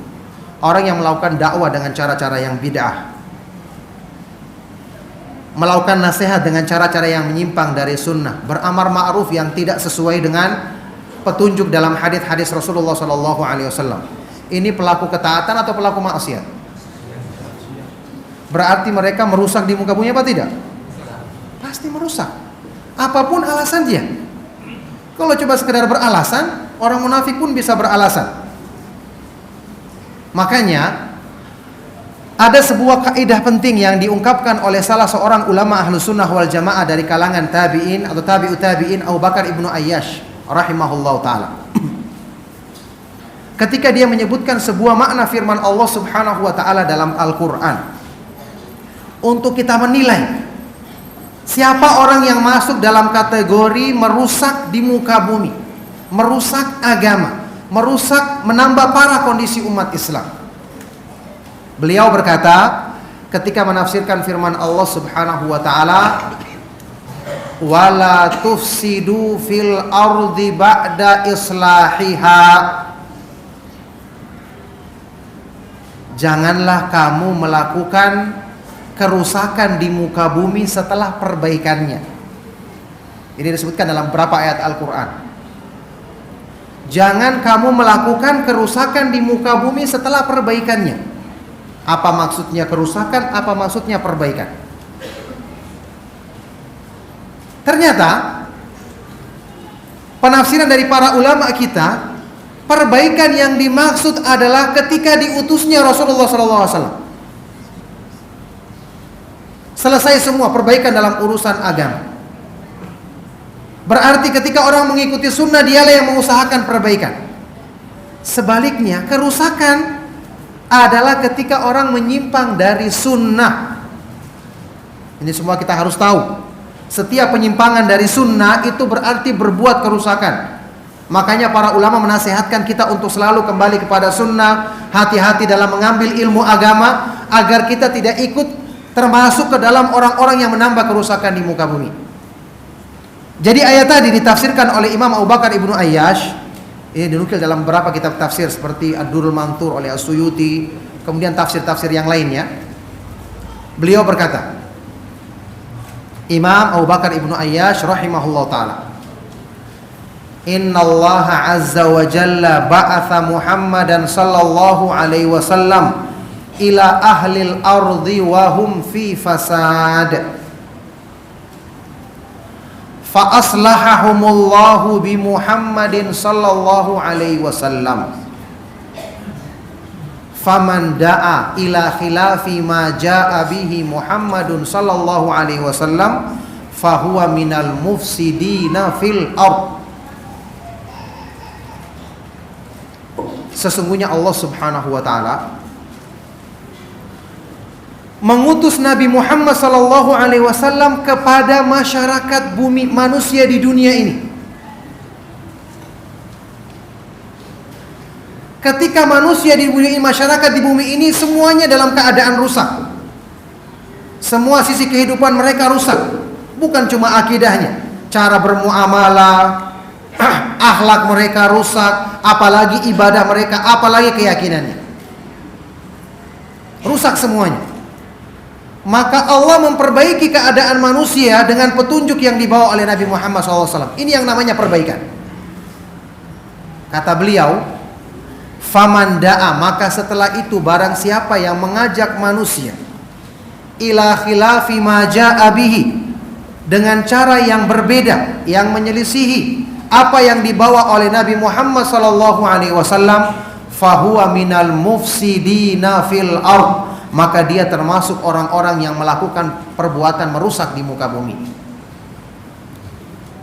orang yang melakukan dakwah dengan cara-cara yang bid'ah, melakukan nasihat dengan cara-cara yang menyimpang dari sunnah, beramar ma'ruf yang tidak sesuai dengan petunjuk dalam hadis-hadis Rasulullah SAW, ini pelaku ketaatan atau pelaku maksiat? Berarti mereka merusak di muka bumi apa tidak? Pasti merusak. Apapun alasan dia. Kalau coba sekedar beralasan, orang munafik pun bisa beralasan. Makanya ada sebuah kaidah penting yang diungkapkan oleh salah seorang ulama ahlu sunnah wal jamaah dari kalangan tabi'in atau tabi'ut tabi'in, Abu Bakar ibnu Ayyash rahimahullah ta'ala. Ketika dia menyebutkan sebuah makna firman Allah Subhanahu wa ta'ala dalam Al-Quran, untuk kita menilai siapa orang yang masuk dalam kategori merusak di muka bumi, merusak agama, merusak, menambah parah kondisi umat Islam. Beliau berkata ketika menafsirkan firman Allah Subhanahu wa taala, wala tufsidu fil ardi ba'da islahiha. Janganlah kamu melakukan kerusakan di muka bumi setelah perbaikannya. Ini disebutkan dalam beberapa ayat Al-Quran. Jangan kamu melakukan kerusakan di muka bumi setelah perbaikannya. Apa maksudnya kerusakan? Apa maksudnya perbaikan? Ternyata penafsiran dari para ulama kita, perbaikan yang dimaksud adalah ketika diutusnya Rasulullah SAW. Selesai semua perbaikan dalam urusan agama. Berarti ketika orang mengikuti sunnah, dialah yang mengusahakan perbaikan. Sebaliknya, kerusakan adalah ketika orang menyimpang dari sunnah. Ini semua kita harus tahu. Setiap penyimpangan dari sunnah itu berarti berbuat kerusakan. Makanya para ulama menasihatkan kita untuk selalu kembali kepada sunnah, hati-hati dalam mengambil ilmu agama, agar kita tidak ikut termasuk ke dalam orang-orang yang menambah kerusakan di muka bumi. Jadi ayat tadi ditafsirkan oleh Imam Abu Bakar ibnu Ayyash. Ini dinukil dalam beberapa kitab tafsir seperti Ad-Durrul Manthur oleh As-Suyuti, kemudian tafsir-tafsir yang lainnya. Beliau berkata, Imam Abu Bakar ibnu Ayyash rahimahullah ta'ala, Innallaha azza wa jalla ba'atha Muhammadan sallallahu alaihi wasallam ila ahlil ardi wa hum fi fasad. Fa aslahahumullahu bi Muhammadin sallallahu alaihi wasallam. Faman da'a ila khilafi ma jaa'a bihi Muhammadun sallallahu alaihi wasallam fahuwa minal mufsidina fil ard. Sesungguhnya Allah Subhanahu wa taala mengutus Nabi Muhammad SAW kepada masyarakat bumi manusia di dunia ini. Ketika manusia di bumi ini, masyarakat di bumi ini semuanya dalam keadaan rusak. Semua sisi kehidupan mereka rusak. Bukan cuma akidahnya, cara bermuamalah, akhlak mereka rusak, apalagi ibadah mereka, apalagi keyakinannya. Rusak semuanya. Maka Allah memperbaiki keadaan manusia dengan petunjuk yang dibawa oleh Nabi Muhammad SAW. Ini yang namanya perbaikan. Kata beliau, faman da'a, maka setelah itu barang siapa yang mengajak manusia ila khilafi ma ja'a bihi, dengan cara yang berbeda, yang menyelisihi apa yang dibawa oleh Nabi Muhammad SAW, fahuwa minal mufsidina fil ardh, maka dia termasuk orang-orang yang melakukan perbuatan merusak di muka bumi.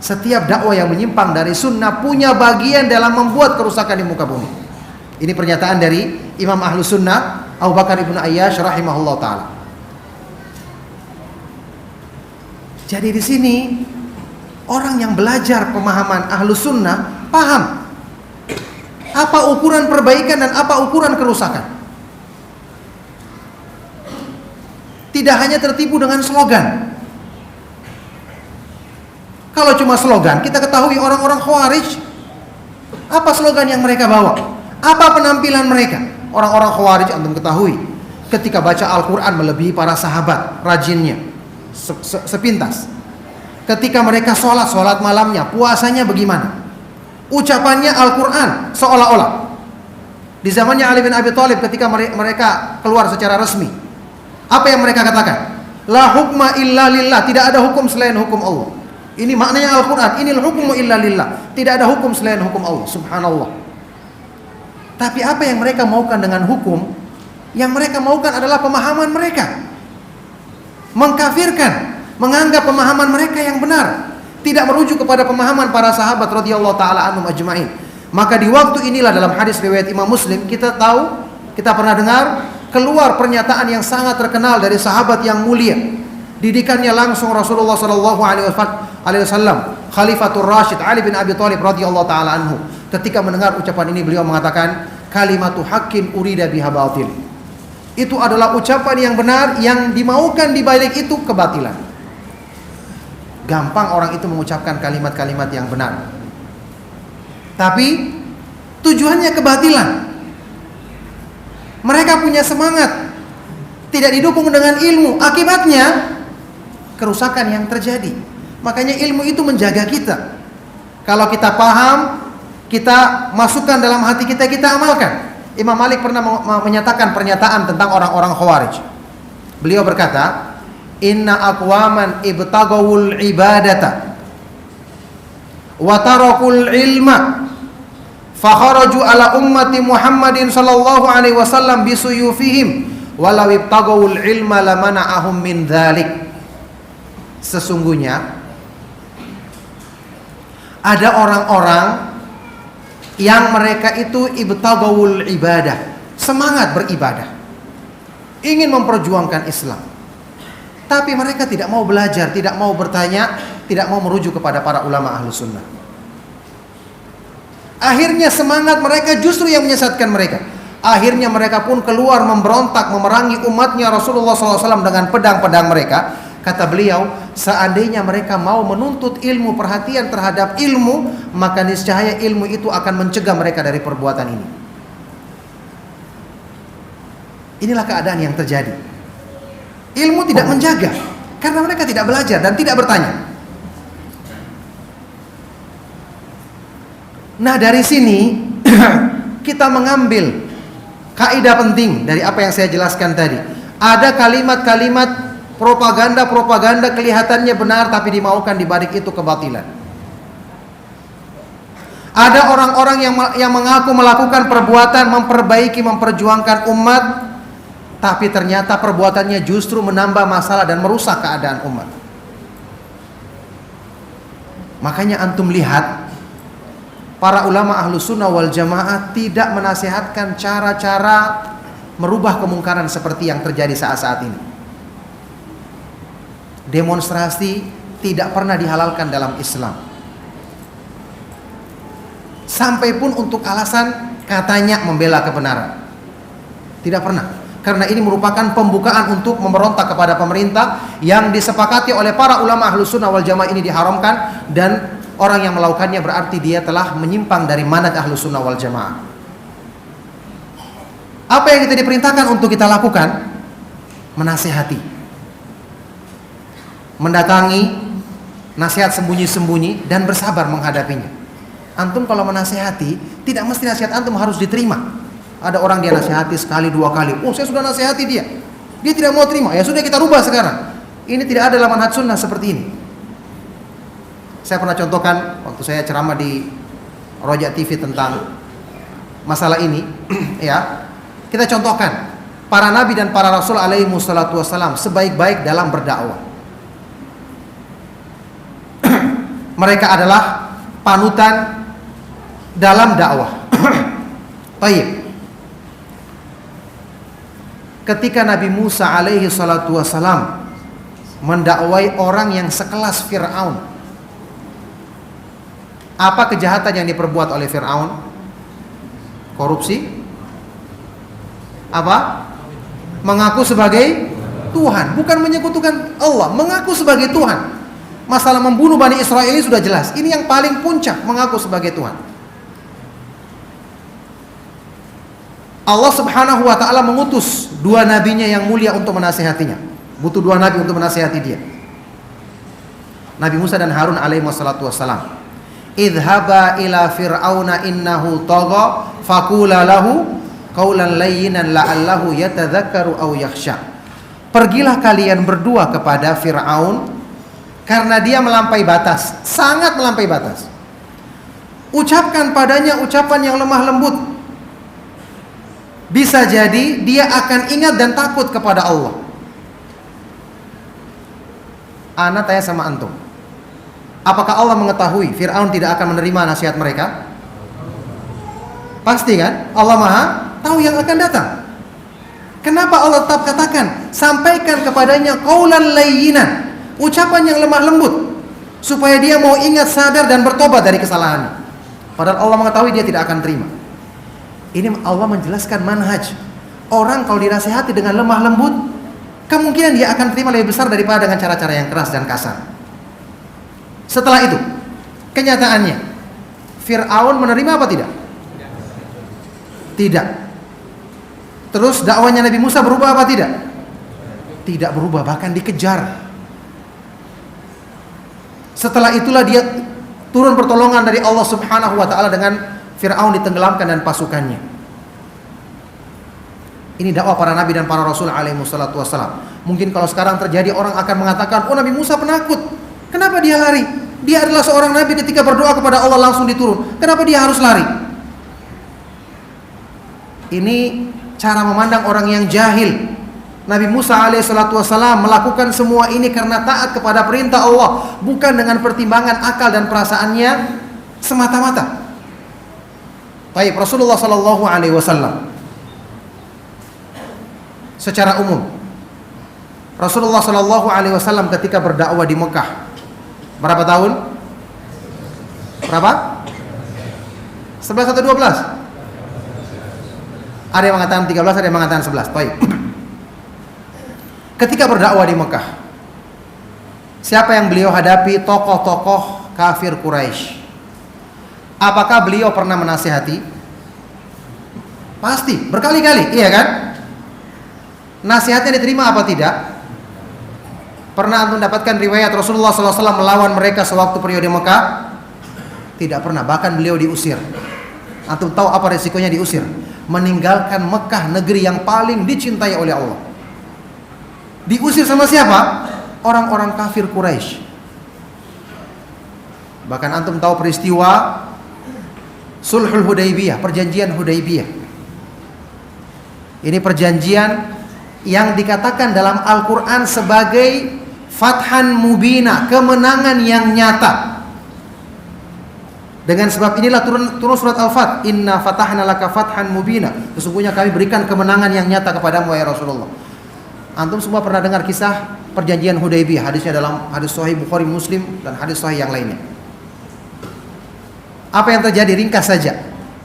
Setiap dakwah yang menyimpang dari sunnah punya bagian dalam membuat kerusakan di muka bumi. Ini pernyataan dari Imam Ahlus Sunnah Abu Bakar ibn Ayyash rahimahullah ta'ala. Jadi di sini orang yang belajar pemahaman Ahlus Sunnah paham apa ukuran perbaikan dan apa ukuran kerusakan. Tidak hanya tertipu dengan slogan. Kalau cuma slogan, kita ketahui orang-orang Khawarij, apa slogan yang mereka bawa? Apa penampilan mereka? Orang-orang Khawarij, antum ketahui, ketika baca Al-Quran melebihi para sahabat, rajinnya, sepintas. Ketika mereka sholat malamnya, puasanya bagaimana? Ucapannya Al-Quran, seolah-olah. Di zamannya Ali bin Abi Thalib, ketika mereka keluar secara resmi, apa yang mereka katakan? La hukma illa lillah, tidak ada hukum selain hukum Allah. Ini maknanya Al-Quran, inil hukmu illa lillah, tidak ada hukum selain hukum Allah. Subhanallah. Tapi apa yang mereka maukan dengan hukum? Yang mereka maukan adalah pemahaman mereka, mengkafirkan, menganggap pemahaman mereka yang benar, tidak merujuk kepada pemahaman para sahabat radhiyallahu taala anhum ajma'in. Maka di waktu inilah dalam hadis riwayat Imam Muslim, kita tahu, kita pernah dengar keluar pernyataan yang sangat terkenal dari sahabat yang mulia, didikannya langsung Rasulullah sallallahu alaihi wasallam, Khalifatur Rasyid Ali bin Abi Thalib radhiyallahu taala anhu. Ketika mendengar ucapan ini, beliau mengatakan, kalimatu haqqin urida biha batil. Itu adalah ucapan yang benar, yang dimaukan di balik itu kebatilan. Gampang orang itu mengucapkan kalimat-kalimat yang benar, tapi tujuannya kebatilan. Mereka punya semangat, tidak didukung dengan ilmu. Akibatnya kerusakan yang terjadi. Makanya ilmu itu menjaga kita. Kalau kita paham, kita masukkan dalam hati kita, kita amalkan. Imam Malik pernah menyatakan pernyataan tentang orang-orang Khawarij. Beliau berkata, inna aqwaman ibtagawul ibadata wa tarakul ilma fakharaju ala ummati Muhammadin sallallahu alaihi wasallam bisuyufihim walau ibtagawul ilma lamana'ahum min dhalik. Sesungguhnya ada orang-orang yang mereka itu ibtagawul ibadah, semangat beribadah, ingin memperjuangkan Islam, tapi mereka tidak mau belajar, tidak mau bertanya, tidak mau merujuk kepada para ulama Ahlus Sunnah. Akhirnya semangat mereka justru yang menyesatkan mereka. Akhirnya mereka pun keluar memberontak, memerangi umatnya Rasulullah SAW dengan pedang-pedang mereka. Kata beliau, seandainya mereka mau menuntut ilmu, perhatian terhadap ilmu, maka niscaya ilmu itu akan mencegah mereka dari perbuatan ini. Inilah keadaan yang terjadi. Ilmu tidak menjaga karena mereka tidak belajar dan tidak bertanya. Nah, dari sini kita mengambil kaidah penting dari apa yang saya jelaskan tadi. Ada kalimat-kalimat propaganda kelihatannya benar tapi dimaukan di balik itu kebatilan. Ada orang-orang yang mengaku melakukan perbuatan memperbaiki, memperjuangkan umat, tapi ternyata perbuatannya justru menambah masalah dan merusak keadaan umat. Makanya antum lihat, para ulama Ahlus Sunnah wal Jamaah tidak menasihatkan cara-cara merubah kemungkaran seperti yang terjadi saat-saat ini. Demonstrasi tidak pernah dihalalkan dalam Islam. Sampai pun untuk alasan katanya membela kebenaran. Tidak pernah. Karena ini merupakan pembukaan untuk memberontak kepada pemerintah yang disepakati oleh para ulama Ahlus Sunnah wal Jamaah. Ini diharamkan, dan orang yang melakukannya berarti dia telah menyimpang dari manhaj Ahlus Sunnah wal Jamaah. Apa yang kita diperintahkan untuk kita lakukan? Menasihati, mendatangi nasihat sembunyi-sembunyi, dan bersabar menghadapinya. Antum kalau menasihati, tidak mesti nasihat antum harus diterima. Ada orang dia nasihati sekali dua kali, oh saya sudah nasihati dia tidak mau terima, ya sudah kita rubah sekarang. Ini tidak ada dalam manhaj sunnah seperti ini. Saya pernah contohkan waktu saya ceramah di Roja TV tentang masalah ini. Ya, kita contohkan para nabi dan para rasul alaihi wassalatu wassalam sebaik-baik dalam berdakwah. Mereka adalah panutan dalam dakwah. Baik. Ketika Nabi Musa alaihi salatu wassalam mendakwai orang yang sekelas Fir'aun, apa kejahatan yang diperbuat oleh Fir'aun? Korupsi? Apa? Mengaku sebagai Tuhan, bukan menyekutukan Allah, mengaku sebagai Tuhan. Masalah membunuh Bani Israel ini sudah jelas. Ini yang paling puncak, mengaku sebagai Tuhan. Allah subhanahu wa ta'ala mengutus dua nabinya yang mulia untuk menasihatinya. Butuh dua nabi untuk menasihati dia. Nabi Musa dan Harun alaihi wassalatu wassalam. Idhaba ila fir'auna innahu tagha faqula lahu qawlan layyinan la'allahu yatadzakkaru aw yakhsha. Pergilah kalian berdua kepada Fir'aun karena dia melampaui batas, sangat melampaui batas. Ucapkan padanya ucapan yang lemah lembut. Bisa jadi dia akan ingat dan takut kepada Allah. Ana tanya sama antum, apakah Allah mengetahui Fir'aun tidak akan menerima nasihat mereka? Pasti kan? Allah Maha tahu yang akan datang. Kenapa Allah tetap katakan, sampaikan kepadanya qaulan layyinan, ucapan yang lemah lembut, supaya dia mau ingat, sadar, dan bertobat dari kesalahannya. Padahal Allah mengetahui dia tidak akan terima. Ini Allah menjelaskan manhaj. Orang kalau dinasihati dengan lemah lembut, kemungkinan dia akan terima lebih besar daripada dengan cara-cara yang keras dan kasar. Setelah itu, kenyataannya Fir'aun menerima apa tidak? Tidak. Terus dakwahnya Nabi Musa berubah apa tidak? Tidak berubah, bahkan dikejar. Setelah itulah dia turun pertolongan dari Allah subhanahu wa ta'ala dengan Fir'aun ditenggelamkan dan pasukannya. Ini dakwah para nabi dan para rasul alaihi wassalatu wassalam. Mungkin kalau sekarang terjadi, orang akan mengatakan, oh Nabi Musa penakut, kenapa dia lari? Dia adalah seorang nabi, ketika berdoa kepada Allah langsung diturun, kenapa dia harus lari? Ini cara memandang orang yang jahil. Nabi Musa alaihi salatu wassalam melakukan semua ini karena taat kepada perintah Allah, bukan dengan pertimbangan akal dan perasaannya semata-mata. Baik, Rasulullah sallallahu alaihi wasallam secara umum, Rasulullah sallallahu alaihi wasallam ketika berdakwah di Mekah berapa tahun? Berapa? 11 atau 12? Ada yang mengatakan 13, ada yang mengatakan 11. Baik. Ketika berdakwah di Mekah, siapa yang beliau hadapi? Tokoh-tokoh kafir Quraisy. Apakah beliau pernah menasihati? Pasti, berkali-kali, iya kan? Nasihatnya diterima apa tidak? Pernah antum dapatkan riwayat Rasulullah SAW melawan mereka sewaktu periode Mekah? Tidak pernah, bahkan beliau diusir. Antum tahu apa resikonya diusir? Meninggalkan Mekah, negeri yang paling dicintai oleh Allah. Diusir sama siapa? Orang-orang kafir Quraisy. Bahkan antum tahu peristiwa Sulhul Hudaybiyah, perjanjian Hudaybiyah. Ini perjanjian yang dikatakan dalam Al-Quran sebagai fathan mubina, kemenangan yang nyata. Dengan sebab inilah turun surat Al-Fat, inna fatahna laka fathan mubina, sesungguhnya kami berikan kemenangan yang nyata kepadamu ya Rasulullah. Antum semua pernah dengar kisah perjanjian Hudaybiyah, hadisnya dalam hadis sahih Bukhari, Muslim dan hadis sahih yang lainnya. Apa yang terjadi? Ringkas saja.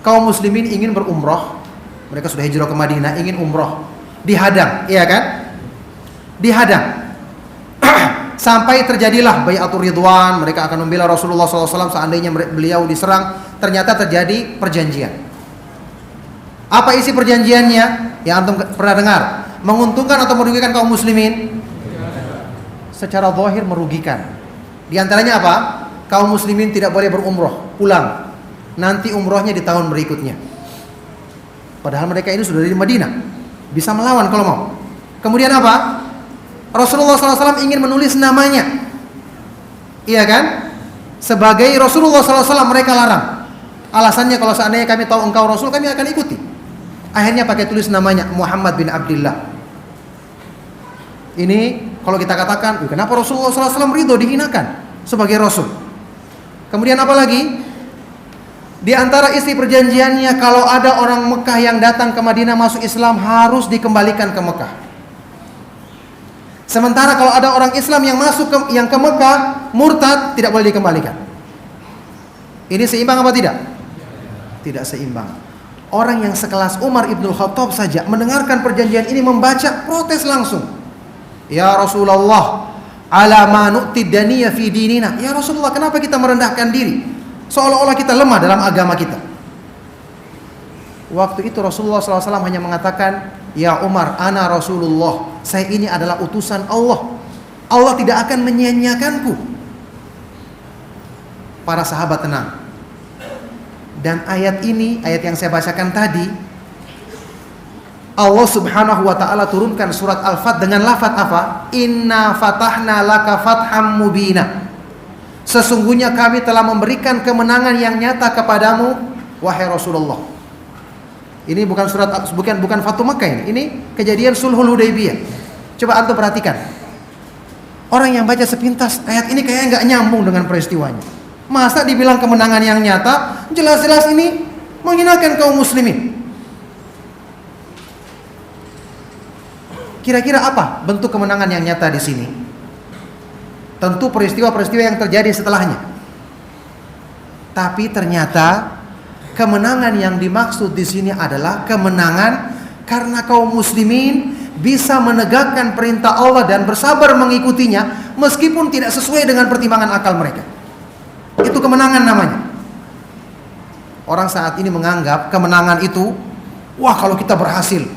Kaum muslimin ingin berumrah, mereka sudah hijrah ke Madinah, ingin umrah, dihadang, iya kan? Dihadang. Sampai terjadilah bai'atur ridwan, mereka akan membela Rasulullah SAW seandainya beliau diserang. Ternyata terjadi perjanjian. Apa isi perjanjiannya? Yang antum pernah dengar? Menguntungkan atau merugikan kaum muslimin? Secara zahir merugikan. Di antaranya apa? Kaum muslimin tidak boleh berumrah, pulang. Nanti umrahnya di tahun berikutnya. Padahal mereka ini sudah di Madinah, bisa melawan kalau mau. Kemudian apa? Rasulullah SAW ingin menulis namanya, iya kan? Sebagai Rasulullah SAW mereka larang. Alasannya kalau seandainya kami tahu engkau Rasul, kami akan ikuti. Akhirnya pakai tulis namanya Muhammad bin Abdullah. Ini kalau kita katakan, kenapa Rasulullah SAW ridho dihinakan sebagai Rasul? Kemudian apa lagi? Di antara isi perjanjiannya, kalau ada orang Mekah yang datang ke Madinah masuk Islam harus dikembalikan ke Mekah. Sementara kalau ada orang Islam yang masuk yang ke Mekah murtad, tidak boleh dikembalikan. Ini seimbang apa tidak? Tidak seimbang. Orang yang sekelas Umar Ibn Khattab saja mendengarkan perjanjian ini membaca, protes langsung. Ya Rasulullah, ala ma nu'ti daniyya fi dinina. Ya Rasulullah, kenapa kita merendahkan diri? Seolah-olah kita lemah dalam agama kita. Waktu itu Rasulullah SAW hanya mengatakan, ya Umar, ana Rasulullah, saya ini adalah utusan Allah. Allah tidak akan menyia-nyiakanku. Para sahabat tenang. Dan ayat ini, ayat yang saya bacakan tadi, Allah Subhanahu wa ta'ala turunkan surat Al-Fat dengan lafaz apa? Inna fatahna laka fatham mubina. Sesungguhnya kami telah memberikan kemenangan yang nyata kepadamu, wahai Rasulullah. Ini bukan surat, bukan Fatu Makkah ini kejadian Sulhul Hudaybiyah. Coba antum perhatikan. Orang yang baca sepintas ayat ini kayaknya nggak nyambung dengan peristiwanya. Masa dibilang kemenangan yang nyata, jelas-jelas ini menghinakan kaum muslimin. Kira-kira apa bentuk kemenangan yang nyata di sini? Tentu peristiwa-peristiwa yang terjadi setelahnya. Tapi ternyata kemenangan yang dimaksud di sini adalah kemenangan karena kaum muslimin bisa menegakkan perintah Allah dan bersabar mengikutinya meskipun tidak sesuai dengan pertimbangan akal mereka. Itu kemenangan namanya. Orang saat ini menganggap kemenangan itu, wah kalau kita berhasil,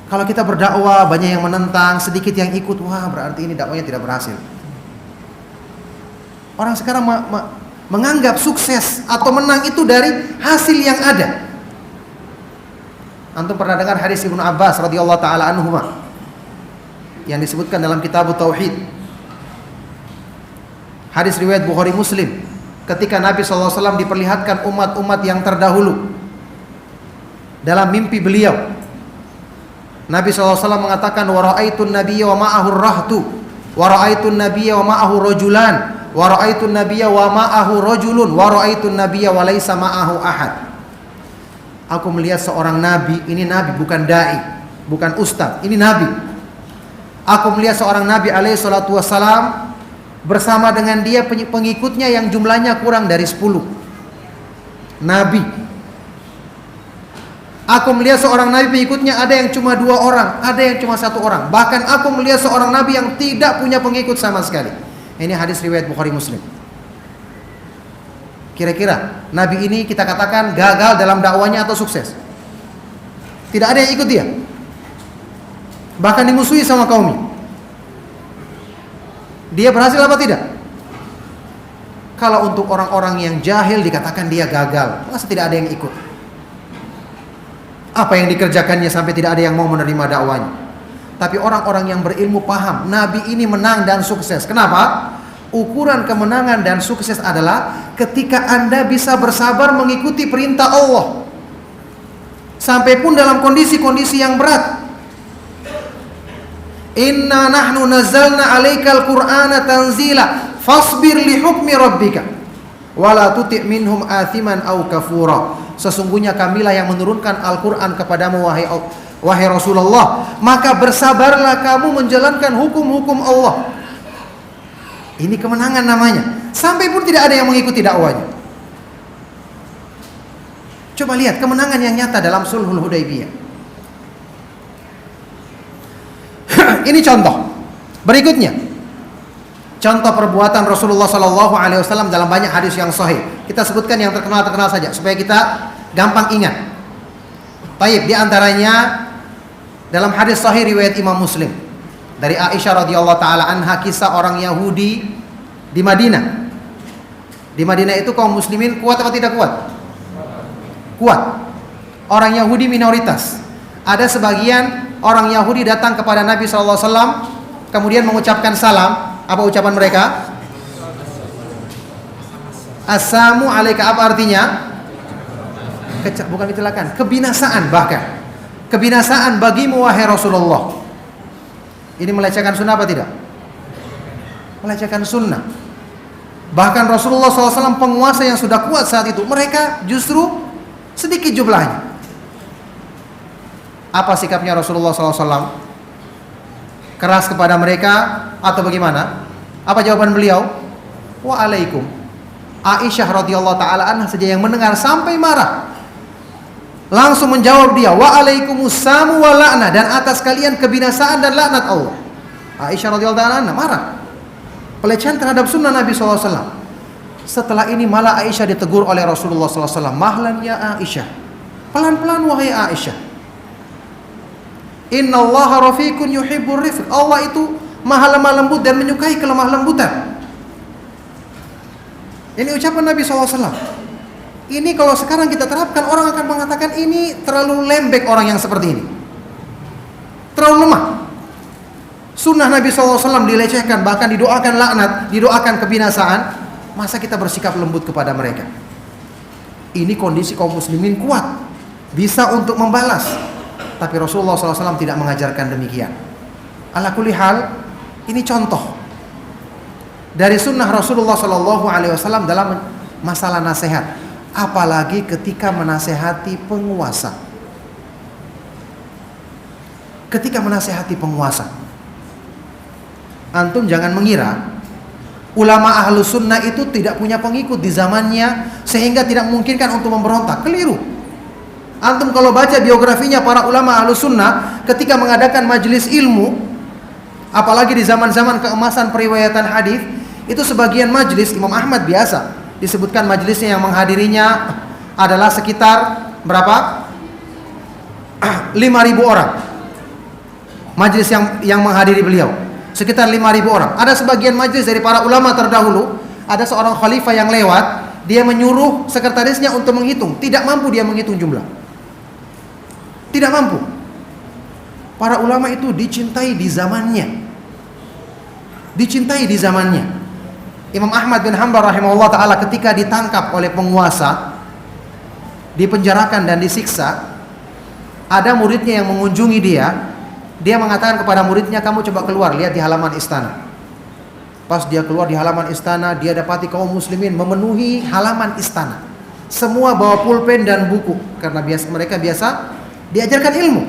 kalau kita berdakwah banyak yang menentang, sedikit yang ikut, wah berarti ini dakwahnya tidak berhasil. Orang sekarang menganggap sukses atau menang itu dari hasil yang ada. Antum pernah dengar hadis Ibnu Abbas radhiyallahu taala anhuma yang disebutkan dalam kitab Tauhid. Hadis riwayat Bukhari Muslim, ketika Nabi SAW diperlihatkan umat-umat yang terdahulu dalam mimpi beliau. Nabi SAW mengatakan, wa ra'aitun nabiyya wa ma'ahu rahtu, wa ra'aitun nabiyya wa ma'ahu rajulan, wa ra'aitun nabiyya wa ma'ahu rajulun, wa ra'aitun nabiyya wa laisa ma'ahu ahad. Aku melihat seorang nabi, ini nabi bukan dai, bukan ustaz, ini nabi. Aku melihat seorang nabi alaihi salatu wassalam bersama dengan dia pengikutnya yang jumlahnya kurang dari 10 nabi. Aku melihat seorang nabi pengikutnya ada yang cuma 2 orang, ada yang cuma 1 orang. Bahkan aku melihat seorang nabi yang tidak punya pengikut sama sekali. Ini hadis riwayat Bukhari Muslim. Kira-kira nabi ini kita katakan gagal dalam dakwanya atau sukses? Tidak ada yang ikut dia, bahkan dimusuhi sama kaumnya. Dia berhasil apa tidak? Kalau untuk orang-orang yang jahil dikatakan dia gagal, masa tidak ada yang ikut? Apa yang dikerjakannya sampai tidak ada yang mau menerima dakwanya? Tapi orang-orang yang berilmu paham, Nabi ini menang dan sukses. Kenapa? Ukuran kemenangan dan sukses adalah ketika Anda bisa bersabar mengikuti perintah Allah, sampai pun dalam kondisi-kondisi yang berat. Inna nahnu nazzalna 'alaikal qur'ana tanzila fasbir li hukmi rabbika wala tuti' minhum athiman aw kafura. Sesungguhnya kamilah yang menurunkan Al-Qur'an kepadamu wahai Rasulullah, maka bersabarlah kamu menjalankan hukum-hukum Allah. Ini kemenangan namanya. Sampai pun tidak ada yang mengikuti dakwanya. Coba lihat kemenangan yang nyata dalam Sulhul Hudaybiyah. Ini contoh. Berikutnya, contoh perbuatan Rasulullah SAW dalam banyak hadis yang sahih. Kita sebutkan yang terkenal saja supaya kita gampang ingat. Baik, di antaranya dalam hadis sahih riwayat Imam Muslim dari Aisyah radhiyallahu taala anha, kisah orang Yahudi di Madinah. Di Madinah itu kaum muslimin kuat atau tidak kuat? Kuat. Orang Yahudi minoritas. Ada sebagian orang Yahudi datang kepada Nabi SAW, kemudian mengucapkan salam. Apa ucapan mereka? Assalamu alaika. Apa artinya? Bukan kecelakaan, kebinasaan bahkan. Kebinasaan bagimu wahai Rasulullah. Ini melecehkan sunnah apa tidak? Melecehkan sunnah. Bahkan Rasulullah SAW penguasa yang sudah kuat saat itu, mereka justru sedikit jumlahnya. Apa sikapnya Rasulullah SAW? Keras kepada mereka atau bagaimana? Apa jawaban beliau? Waalaikum. Aisyah radhiyallahu taala anha saja yang mendengar sampai marah. Langsung menjawab dia, waalaikumsalam wa la'nah, dan atas kalian kebinasaan dan laknat Allah. Aisyah radhiyallahu taala anha marah. Pelecehan terhadap sunnah Nabi SAW. Setelah ini malah Aisyah ditegur oleh Rasulullah SAW. Mahlan ya Aisyah, pelan-pelan wahai Aisyah. Innallaha rafiqun yuhibbur rifq. Allah itu maha lemah lembut dan menyukai kelemah lembutan. Ini ucapan Nabi SAW. Ini kalau sekarang kita terapkan, orang akan mengatakan ini terlalu lembek orang yang seperti ini, terlalu lemah. Sunnah Nabi SAW dilecehkan, bahkan didoakan laknat, didoakan kebinasaan. Masa kita bersikap lembut kepada mereka? Ini kondisi kaum muslimin kuat, bisa untuk membalas. Tapi Rasulullah SAW tidak mengajarkan demikian. Ala kulli hal, ini contoh dari sunnah Rasulullah SAW dalam masalah nasihat. Apalagi ketika menasehati penguasa. Ketika menasehati penguasa, antum jangan mengira ulama ahlu sunnah itu tidak punya pengikut di zamannya sehingga tidak memungkinkan untuk memberontak. Keliru. Antum kalau baca biografinya para ulama ahlu sunnah ketika mengadakan majelis ilmu, apalagi di zaman-zaman keemasan periwayatan hadis, itu sebagian majelis Imam Ahmad biasa disebutkan majelisnya yang menghadirinya adalah sekitar berapa? 5.000 orang. Majelis yang menghadiri beliau sekitar 5.000 orang. Ada sebagian majelis dari para ulama terdahulu, ada seorang khalifah yang lewat, dia menyuruh sekretarisnya untuk menghitung, tidak mampu dia menghitung jumlah. Tidak mampu. Para ulama itu dicintai di zamannya. Dicintai di zamannya. Imam Ahmad bin Hanbal rahimahullah ta'ala ketika ditangkap oleh penguasa, dipenjarakan dan disiksa, ada muridnya yang mengunjungi dia mengatakan kepada muridnya, kamu coba keluar, lihat di halaman istana. Pas dia keluar di halaman istana, dia dapati kaum muslimin memenuhi halaman istana. Semua bawa pulpen dan buku, karena mereka biasa diajarkan ilmu.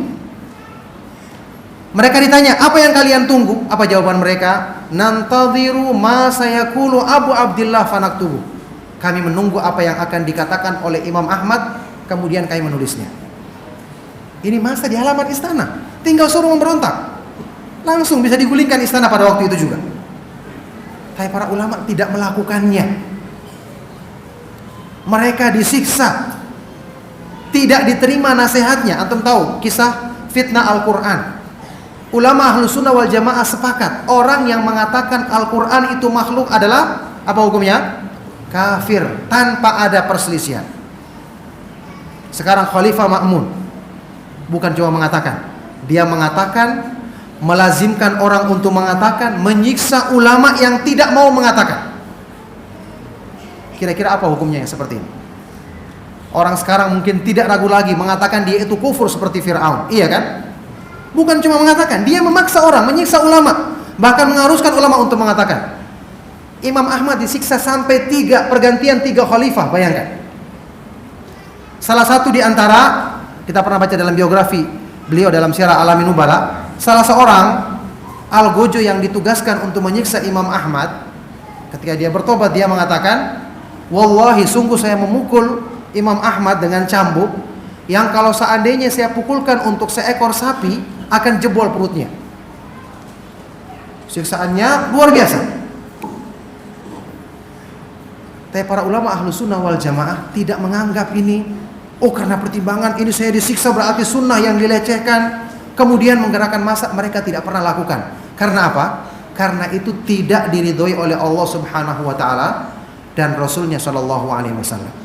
Mereka ditanya, apa yang kalian tunggu? Apa jawaban mereka? Nantadhiru ma sayaqulu Abu Abdillah fanaktubu. Kami menunggu apa yang akan dikatakan oleh Imam Ahmad, kemudian kami menulisnya. Ini masa di halaman istana, tinggal suruh memberontak, langsung bisa digulingkan istana pada waktu itu juga. Tapi para ulama tidak melakukannya. Mereka disiksa, tidak diterima nasihatnya. Antum tahu kisah fitnah Al-Quran. Ulama ahlu sunnah wal jamaah sepakat, orang yang mengatakan Al-Quran itu makhluk adalah apa hukumnya? Kafir, tanpa ada perselisihan. Sekarang Khalifah Ma'mun bukan cuma mengatakan, dia mengatakan, melazimkan orang untuk mengatakan, menyiksa ulama yang tidak mau mengatakan. Kira-kira apa hukumnya yang seperti ini? Orang sekarang mungkin tidak ragu lagi mengatakan dia itu kufur seperti Fir'aun, iya kan? Bukan cuma mengatakan, dia memaksa orang, menyiksa ulama, bahkan mengharuskan ulama untuk mengatakan. Imam Ahmad disiksa sampai pergantian 3 khalifah, bayangkan. Salah satu di antara, kita pernah baca dalam biografi beliau dalam Syiar Alamin Nubala, salah seorang algojo yang ditugaskan untuk menyiksa Imam Ahmad, ketika dia bertobat dia mengatakan, wallahi sungguh saya memukul Imam Ahmad dengan cambuk yang kalau seandainya saya pukulkan untuk seekor sapi akan jebol perutnya. Siksaannya luar biasa. Tapi para ulama ahlu sunnah wal jamaah tidak menganggap ini, oh karena pertimbangan ini saya disiksa berarti sunnah yang dilecehkan, kemudian menggerakkan massa. Mereka tidak pernah lakukan. Karena apa? Karena itu tidak diridhoi oleh Allah Subhanahu wa taala dan Rasulnya Shallallahu alaihi wasallam.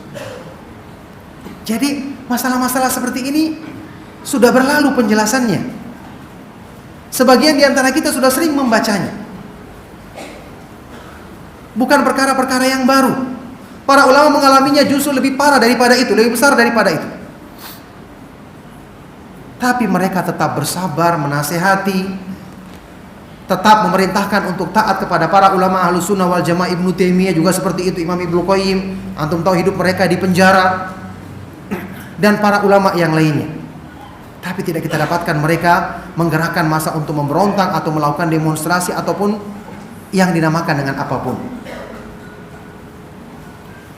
Jadi masalah-masalah seperti ini sudah berlalu penjelasannya. Sebagian di antara kita sudah sering membacanya. Bukan perkara-perkara yang baru. Para ulama mengalaminya justru lebih parah daripada itu, lebih besar daripada itu. Tapi mereka tetap bersabar, menasehati, tetap memerintahkan untuk taat kepada para ulama Ahlus Sunnah wal Jamaah. Ibnu Taimiyah juga seperti itu, Imam Ibnu Qayyim, antum tahu hidup mereka di penjara, dan para ulama yang lainnya. Tapi tidak kita dapatkan mereka menggerakkan massa untuk memberontak atau melakukan demonstrasi ataupun yang dinamakan dengan apapun.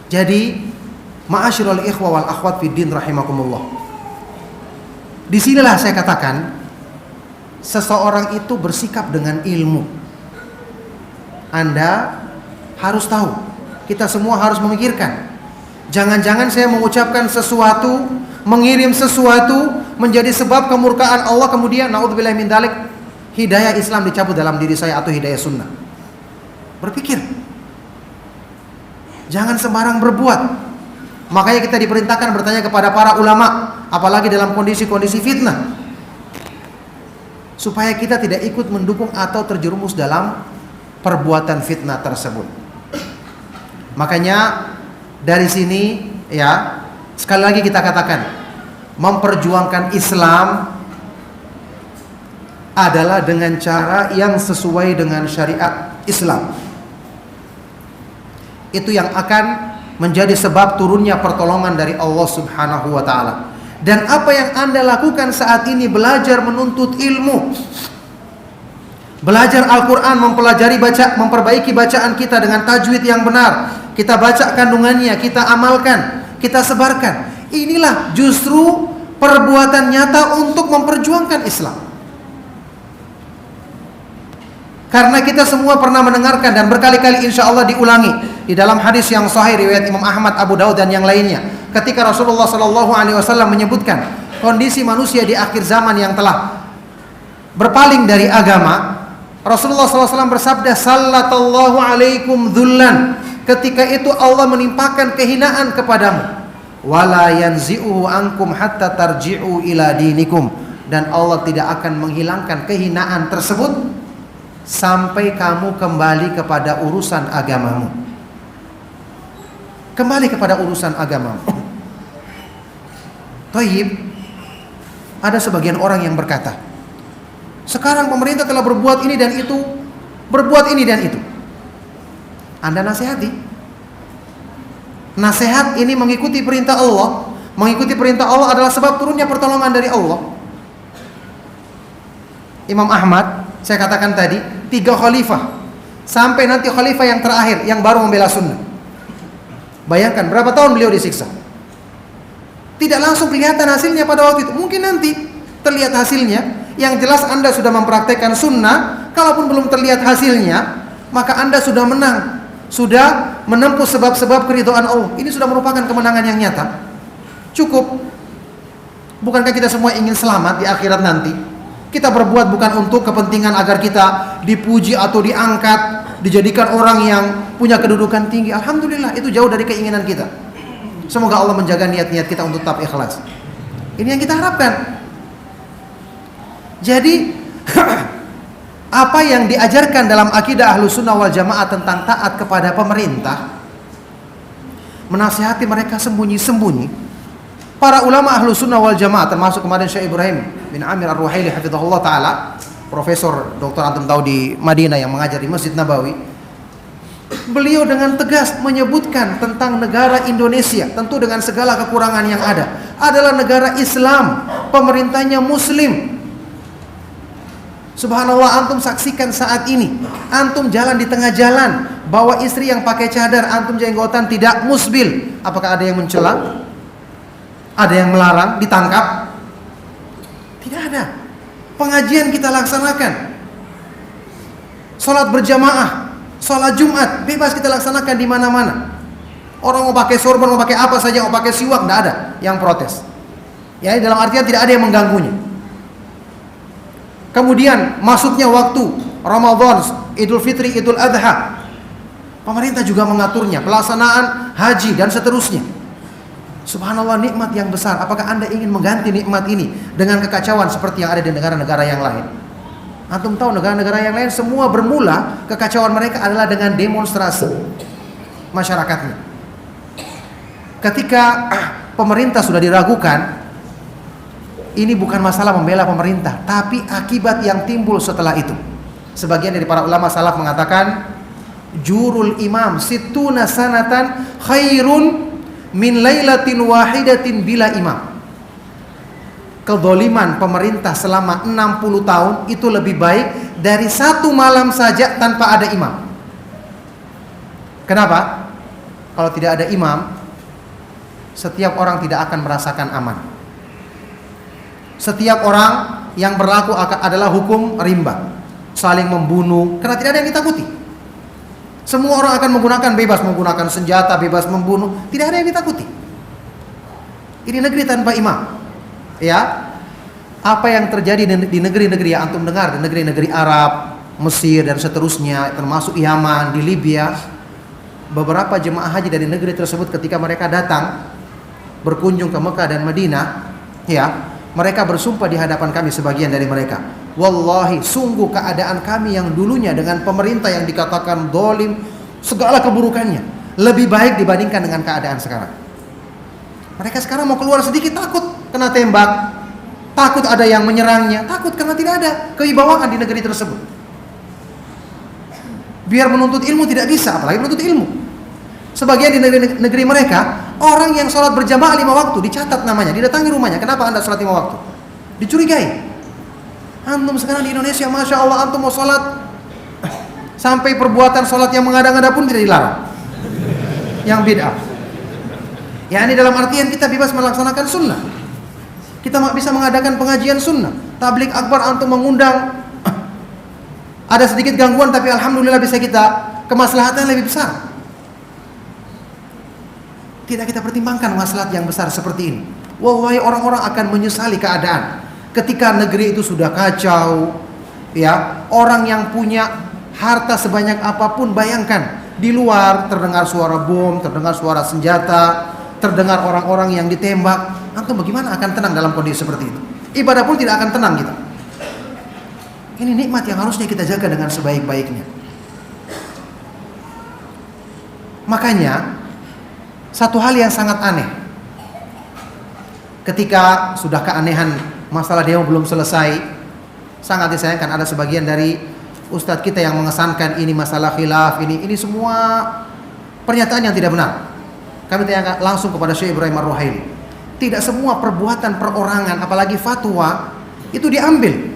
Jadi, ma'asyiral ikhwa wal akhwat fid din rahimakumullah. Disinilah saya katakan seseorang itu bersikap dengan ilmu. Anda harus tahu, kita semua harus memikirkan. Jangan-jangan saya mengucapkan sesuatu, mengirim sesuatu menjadi sebab kemurkaan Allah, kemudian naudzubillahi min dzalik hidayah Islam dicabut dalam diri saya atau hidayah sunnah. Berpikir. Jangan sembarang berbuat. Makanya kita diperintahkan bertanya kepada para ulama, apalagi dalam kondisi-kondisi fitnah, supaya kita tidak ikut mendukung atau terjerumus dalam perbuatan fitnah tersebut. Makanya dari sini ya, sekali lagi kita katakan, memperjuangkan Islam adalah dengan cara yang sesuai dengan syariat Islam. Itu yang akan menjadi sebab turunnya pertolongan dari Allah Subhanahu wa taala. Dan apa yang Anda lakukan saat ini, belajar menuntut ilmu, belajar Al-Quran, mempelajari memperbaiki bacaan kita dengan tajwid yang benar, kita baca kandungannya, kita amalkan, kita sebarkan. Inilah justru perbuatan nyata untuk memperjuangkan Islam. Karena kita semua pernah mendengarkan dan berkali-kali insya Allah diulangi di dalam hadis yang sahih riwayat Imam Ahmad, Abu Daud dan yang lainnya, ketika Rasulullah SAW menyebutkan kondisi manusia di akhir zaman yang telah berpaling dari agama, Rasulullah SAW bersabda, "Sallallahu alaikum dzullan." Ketika itu Allah menimpakan kehinaan kepadamu. "Wala yanzi'u ankum hatta tarji'u ila dinikum." Dan Allah tidak akan menghilangkan kehinaan tersebut sampai kamu kembali kepada urusan agamamu. Kembali kepada urusan agamamu. Thayyib. Ada sebagian orang yang berkata, sekarang pemerintah telah berbuat ini dan itu, berbuat ini dan itu. Anda nasihati. Nasihat ini mengikuti perintah Allah. Mengikuti perintah Allah adalah sebab turunnya pertolongan dari Allah. Imam Ahmad, saya katakan tadi, 3 khalifah, sampai nanti khalifah yang terakhir yang baru membela sunnah. Bayangkan berapa tahun beliau disiksa. Tidak langsung kelihatan hasilnya pada waktu itu. Mungkin nanti terlihat hasilnya. Yang jelas Anda sudah mempraktekkan sunnah. Kalaupun belum terlihat hasilnya, maka Anda sudah menang, sudah menempuh sebab-sebab keridhaan Allah. Ini sudah merupakan kemenangan yang nyata. Cukup. Bukankah kita semua ingin selamat di akhirat nanti? Kita berbuat bukan untuk kepentingan agar kita dipuji atau diangkat, dijadikan orang yang punya kedudukan tinggi. Alhamdulillah, itu jauh dari keinginan kita. Semoga Allah menjaga niat-niat kita untuk tetap ikhlas. Ini yang kita harapkan. Jadi apa yang diajarkan dalam akidah Ahlus Sunnah wal Jamaah tentang taat kepada pemerintah, menasihati mereka sembunyi-sembunyi. Para ulama Ahlus Sunnah wal Jamaah, termasuk kemarin Syekh Ibrahim bin Amir Ar-Ruhaili hafizahullah taala, profesor doktor antum tahu di Madinah yang mengajar di Masjid Nabawi, beliau dengan tegas menyebutkan tentang negara Indonesia, tentu dengan segala kekurangan yang ada, adalah negara Islam. pemerintahnya muslim. Subhanallah, antum saksikan saat ini, antum jalan di tengah jalan, bawa istri yang pakai cadar, antum jenggotan tidak musbil. Apakah ada yang mencela? Ada yang melarang, ditangkap? Tidak ada. Pengajian kita laksanakan, sholat berjamaah, sholat Jumat, bebas kita laksanakan di mana-mana. Orang mau pakai sorban, mau pakai apa saja, mau pakai siwak, tidak ada yang protes. Ya, dalam artian tidak ada yang mengganggunya. Kemudian masuknya waktu Ramadan, Idul Fitri, Idul Adha, pemerintah juga mengaturnya, pelaksanaan haji dan seterusnya. Subhanallah, nikmat yang besar. Apakah Anda ingin mengganti nikmat ini dengan kekacauan seperti yang ada di negara-negara yang lain? Antum tahu negara-negara yang lain semua bermula kekacauan mereka adalah dengan demonstrasi masyarakatnya. Ketika pemerintah sudah diragukan, ini bukan masalah membela pemerintah, tapi akibat yang timbul setelah itu. Sebagian dari para ulama salaf mengatakan, jurul imam situna sanatan khairun min lailatin wahidatin bila imam. Kezaliman pemerintah selama 60 tahun itu lebih baik dari satu malam saja tanpa ada imam. Kenapa? Kalau tidak ada imam, setiap orang tidak akan merasakan aman. Setiap orang yang berlaku adalah hukum rimba, saling membunuh, karena tidak ada yang ditakuti. Semua orang akan bebas menggunakan senjata, bebas membunuh, tidak ada yang ditakuti. Ini negeri tanpa imam. Ya, apa yang terjadi di negeri-negeri yang antum dengar, di negeri-negeri Arab, Mesir dan seterusnya, termasuk Yaman, di Libya, beberapa jemaah haji dari negeri tersebut ketika mereka datang berkunjung ke Mekah dan Madinah, ya, mereka bersumpah di hadapan kami, sebagian dari mereka, wallahi, sungguh keadaan kami yang dulunya dengan pemerintah yang dikatakan zalim, segala keburukannya, lebih baik dibandingkan dengan keadaan sekarang. Mereka sekarang mau keluar sedikit takut kena tembak, takut ada yang menyerangnya, takut karena tidak ada kewibawaan di negeri tersebut. Biar menuntut ilmu tidak bisa, apalagi menuntut ilmu. Sebagian di negeri mereka, orang yang sholat berjamaah 5 waktu dicatat namanya, didatangi rumahnya. Kenapa Anda sholat 5 waktu? Dicurigai. Antum sekarang di Indonesia, Masya Allah, antum mau sholat sampai perbuatan sholat yang mengada-ngada pun tidak dilarang, yang bid'ah. Ya, ini dalam artian kita bebas melaksanakan sunnah. Kita bisa mengadakan pengajian sunnah, tablik akbar, antum mengundang. Ada sedikit gangguan, tapi alhamdulillah bisa kita kemaslahatan lebih besar. Tidak kita pertimbangkan maslahat yang besar seperti ini. Wallahi, orang-orang akan menyesali keadaan ketika negeri itu sudah kacau. Ya, orang yang punya harta sebanyak apapun, bayangkan di luar terdengar suara bom, terdengar suara senjata, terdengar orang-orang yang ditembak. Antum bagaimana akan tenang dalam kondisi seperti itu? Ibadah pun tidak akan tenang kita. Ini nikmat yang harusnya kita jaga dengan sebaik-baiknya. Makanya satu hal yang sangat aneh, ketika sudah keanehan masalah demo belum selesai, sangat disayangkan ada sebagian dari ustadz kita yang mengesankan ini masalah khilaf, ini semua pernyataan yang tidak benar. Kami tanya langsung kepada Syekh Ibrahim Ar-Ruhaili. Tidak semua perbuatan perorangan, apalagi fatwa, itu diambil.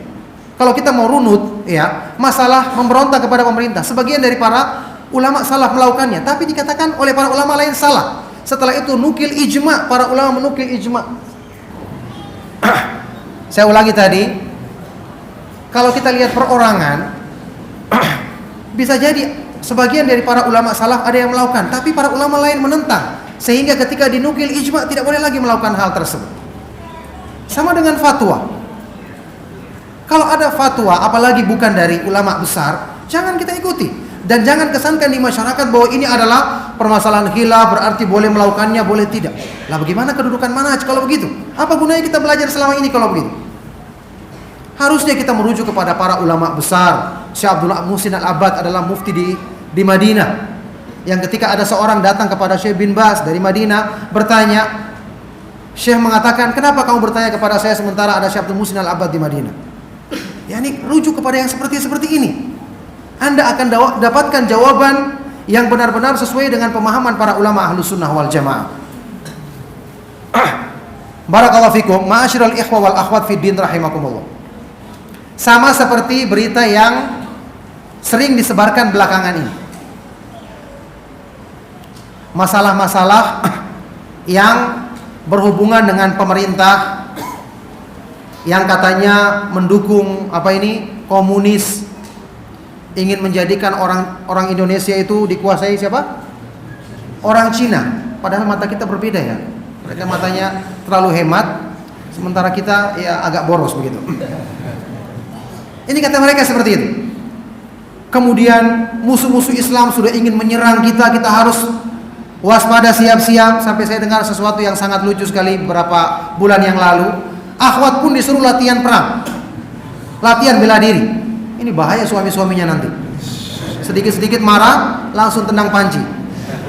Kalau kita mau runut, ya, masalah memberontak kepada pemerintah, sebagian dari para ulama salaf melakukannya, tapi dikatakan oleh para ulama lain salah. Setelah itu nukil ijma, para ulama menukil ijma. Saya ulangi tadi, kalau kita lihat perorangan, bisa jadi sebagian dari para ulama salaf ada yang melakukan, tapi para ulama lain menentang, sehingga ketika dinukil ijma tidak boleh lagi melakukan hal tersebut. Sama dengan fatwa. Kalau ada fatwa, apalagi bukan dari ulama besar, jangan kita ikuti. Dan jangan kesankan di masyarakat bahwa ini adalah permasalahan khilaf, berarti boleh melakukannya, boleh tidak. Lah bagaimana kedudukan manhaj kalau begitu? Apa gunanya kita belajar selama ini kalau begitu? Harusnya kita merujuk kepada para ulama besar. Syekh Abdul Muhsin Al-Abbad adalah mufti di Madinah. Yang ketika ada seorang datang kepada Syekh bin Baz dari Madinah bertanya, Syekh mengatakan, kenapa kamu bertanya kepada saya sementara ada Syekh Abdul Muhsin Al-Abbad di Madinah? Ya, ini rujuk kepada yang seperti ini. Anda akan dapatkan jawaban yang benar-benar sesuai dengan pemahaman para ulama Ahlus Sunnah wal Jamaah. Barakallahu fikum, ma'asyiral ikhwa wal akhwat fid din rahimakumullah. Sama seperti berita yang sering disebarkan belakangan ini. Masalah-masalah yang berhubungan dengan pemerintah yang katanya mendukung komunis, ingin menjadikan orang Indonesia itu dikuasai siapa? Orang Cina. Padahal mata kita berbeda ya. Mereka matanya terlalu hemat, sementara kita ya agak boros begitu. Ini kata mereka seperti itu. Kemudian musuh-musuh Islam sudah ingin menyerang kita, kita harus waspada, siap-siap. Sampai saya dengar sesuatu yang sangat lucu sekali beberapa bulan yang lalu. Akhwat pun disuruh latihan perang, latihan bela diri. Ini bahaya suami-suaminya nanti. Sedikit-sedikit marah, langsung tendang panci.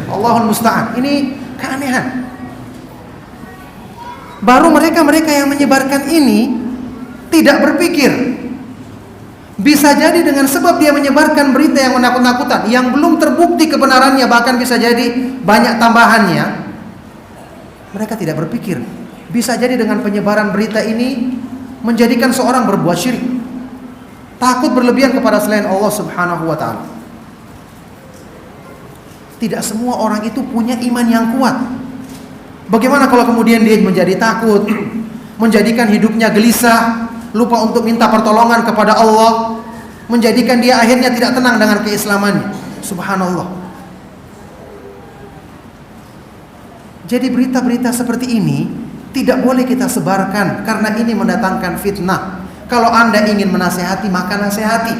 Allahul musta'an. Ini keanehan. Baru mereka yang menyebarkan ini tidak berpikir, bisa jadi dengan sebab dia menyebarkan berita yang menakut-nakutan, yang belum terbukti kebenarannya, bahkan bisa jadi banyak tambahannya. Mereka tidak berpikir, bisa jadi dengan penyebaran berita ini menjadikan seorang berbuat syirik, takut berlebihan kepada selain Allah Subhanahu wa ta'ala. Tidak semua orang itu punya iman yang kuat. Bagaimana kalau kemudian dia menjadi takut, menjadikan hidupnya gelisah, lupa untuk minta pertolongan kepada Allah, menjadikan dia akhirnya tidak tenang dengan keislamannya. Subhanallah. Jadi berita-berita seperti ini tidak boleh kita sebarkan, karena ini mendatangkan fitnah. Kalau Anda ingin menasihati, maka nasihati.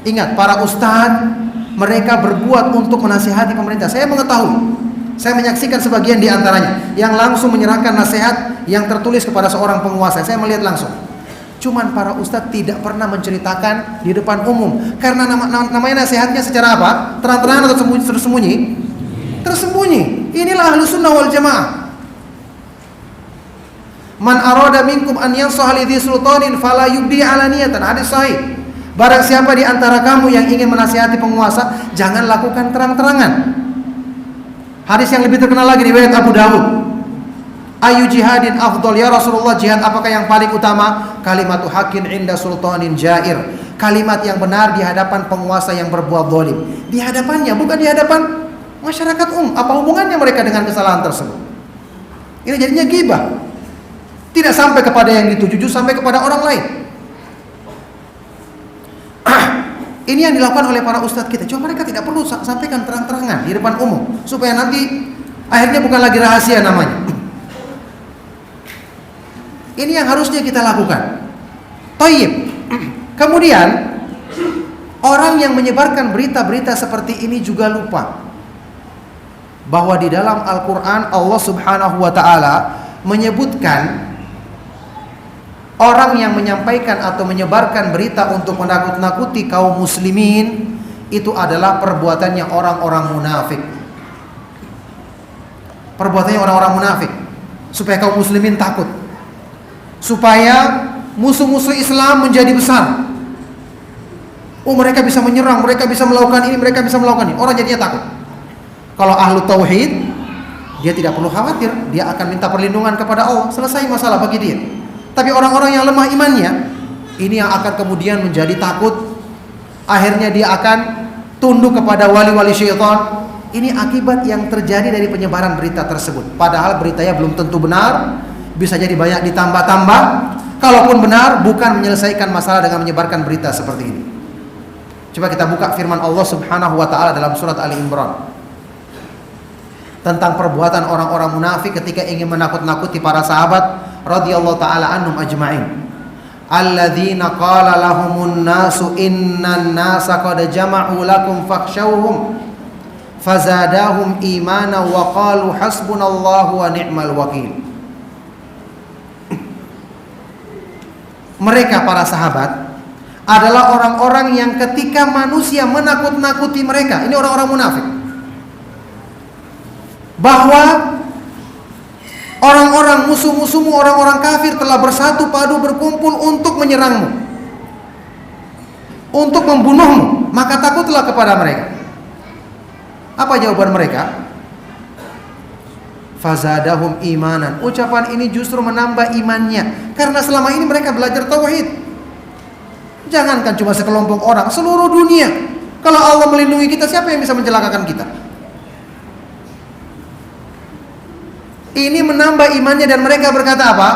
Ingat, para ustadz mereka berbuat untuk menasihati pemerintah. Saya mengetahui, saya menyaksikan sebagian di antaranya yang langsung menyerahkan nasihat yang tertulis kepada seorang penguasa. Saya melihat langsung. Cuman para ustadz tidak pernah menceritakan di depan umum, karena namanya nasihatnya secara apa? Terang-terangan atau tersembunyi? Tersembunyi. Inilah Ahlus Sunnah wal Jamaah. Man arada minkum an yansaha lidhi sultanin fala yubdi alaniyatan. Hadis sahih. Barang siapa di antara kamu yang ingin menasihati penguasa, jangan lakukan terang-terangan. Hadis yang lebih terkenal lagi riwayat Abu Dawud. Ayu jihadin afdol ya Rasulullah, jihad apakah yang paling utama? Kalimatu haqqin inda sultanin jair. Kalimat yang benar di hadapan penguasa yang berbuat zalim. Di hadapannya, bukan di hadapan masyarakat Apa hubungannya mereka dengan kesalahan tersebut? Ini jadinya ghibah. Tidak sampai kepada yang dituju, sampai kepada orang lain. Ini yang dilakukan oleh para ustadz kita. Cuma mereka tidak perlu sampaikan terang-terangan di depan umum, supaya nanti akhirnya bukan lagi rahasia namanya. Ini yang harusnya kita lakukan. Thayyib. Kemudian orang yang menyebarkan berita-berita seperti ini juga lupa bahwa di dalam Al-Quran Allah Subhanahu wa ta'ala menyebutkan orang yang menyampaikan atau menyebarkan berita untuk menakut-nakuti kaum muslimin itu adalah perbuatannya orang-orang munafik. Perbuatannya orang-orang munafik, supaya kaum muslimin takut, supaya musuh-musuh Islam menjadi besar. Mereka bisa menyerang, mereka bisa melakukan ini, mereka bisa melakukan ini. Orang jadinya takut. Kalau ahlu tauhid, dia tidak perlu khawatir, dia akan minta perlindungan kepada Allah, selesai masalah bagi dia. Tapi orang-orang yang lemah imannya, ini yang akan kemudian menjadi takut. Akhirnya dia akan tunduk kepada wali-wali syaitan. Ini akibat yang terjadi dari penyebaran berita tersebut. Padahal beritanya belum tentu benar, bisa jadi banyak ditambah-tambah. Kalaupun benar, bukan menyelesaikan masalah dengan menyebarkan berita seperti ini. Coba kita buka firman Allah Subhanahu wa ta'ala dalam surat Ali Imran tentang perbuatan orang-orang munafik ketika ingin menakut-nakuti para sahabat radhiyallahu ta'ala anhum ajma'in. Alladzina qala lahumun nasu innan nasa qad jama'u lakum fakhshawhum fazadahum imana wa qalu hasbunallahu wa ni'mal wakil. Mereka para sahabat adalah orang-orang yang ketika manusia menakut-nakuti mereka, ini orang-orang munafik, bahwa orang-orang musuh-musuhmu, orang-orang kafir telah bersatu padu berkumpul untuk menyerangmu, untuk membunuhmu, maka takutlah kepada mereka. Apa jawaban mereka? fazadahum imanan. Ucapan ini justru menambah imannya, karena selama ini mereka belajar tauhid. Jangankan cuma sekelompok orang, seluruh dunia. Kalau Allah melindungi kita, siapa yang bisa mencelakakan kita? Ini menambah imannya, dan mereka berkata apa?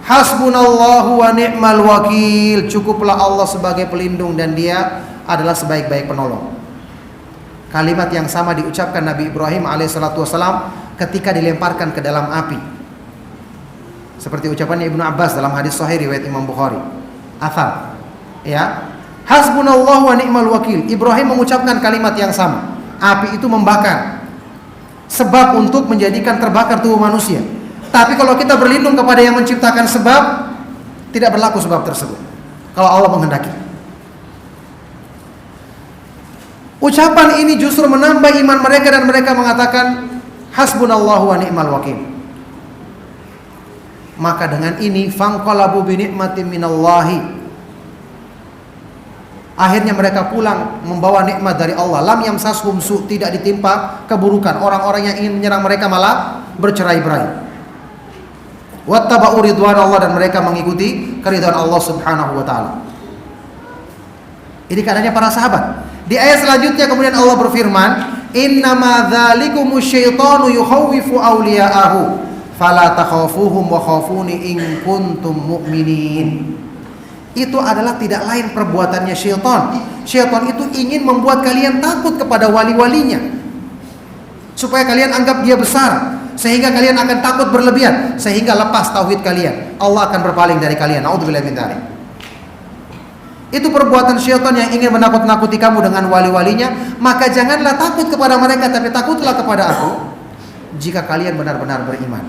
Hasbunallahu wa ni'mal wakil. Cukuplah Allah sebagai pelindung dan Dia adalah sebaik-baik penolong. Kalimat yang sama diucapkan Nabi Ibrahim alaihissalam ketika dilemparkan ke dalam api. Seperti ucapannya Ibnu Abbas dalam hadis sahih riwayat Imam Bukhari. Athar. Ya. Hasbunallahu wa ni'mal wakil. Ibrahim mengucapkan kalimat yang sama. Api itu membakar. Sebab untuk menjadikan terbakar tubuh manusia. Tapi kalau kita berlindung kepada yang menciptakan sebab, tidak berlaku sebab tersebut kalau Allah menghendaki. Ucapan ini justru menambah iman mereka, dan mereka mengatakan hasbunallahu wa ni'mal wakil. Maka dengan ini fanqalabu bi ni'matin minallahi. Akhirnya mereka pulang membawa nikmat dari Allah. Lam yamsashum su, tidak ditimpa keburukan. Orang-orang yang ingin menyerang mereka malah bercerai-berai. Wattaba'u ridwan Allah, dan mereka mengikuti keridhaan Allah Subhanahu wa taala. Ini keadaannya para sahabat. Di ayat selanjutnya kemudian Allah berfirman, "Innama dzalikumus syaitanu yukhawwifu awliya'ahu fala takhafuhum wa khafuni in kuntum mu'minin." Itu adalah tidak lain perbuatannya syaitan. Syaitan itu ingin membuat kalian takut kepada wali-walinya, supaya kalian anggap dia besar, sehingga kalian akan takut berlebihan, sehingga lepas tauhid kalian. Allah akan berpaling dari kalian. Naudzubillah min dzalik. Itu perbuatan syaitan yang ingin menakut-nakuti kamu dengan wali-walinya. Maka janganlah takut kepada mereka, tapi takutlah kepada aku jika kalian benar-benar beriman.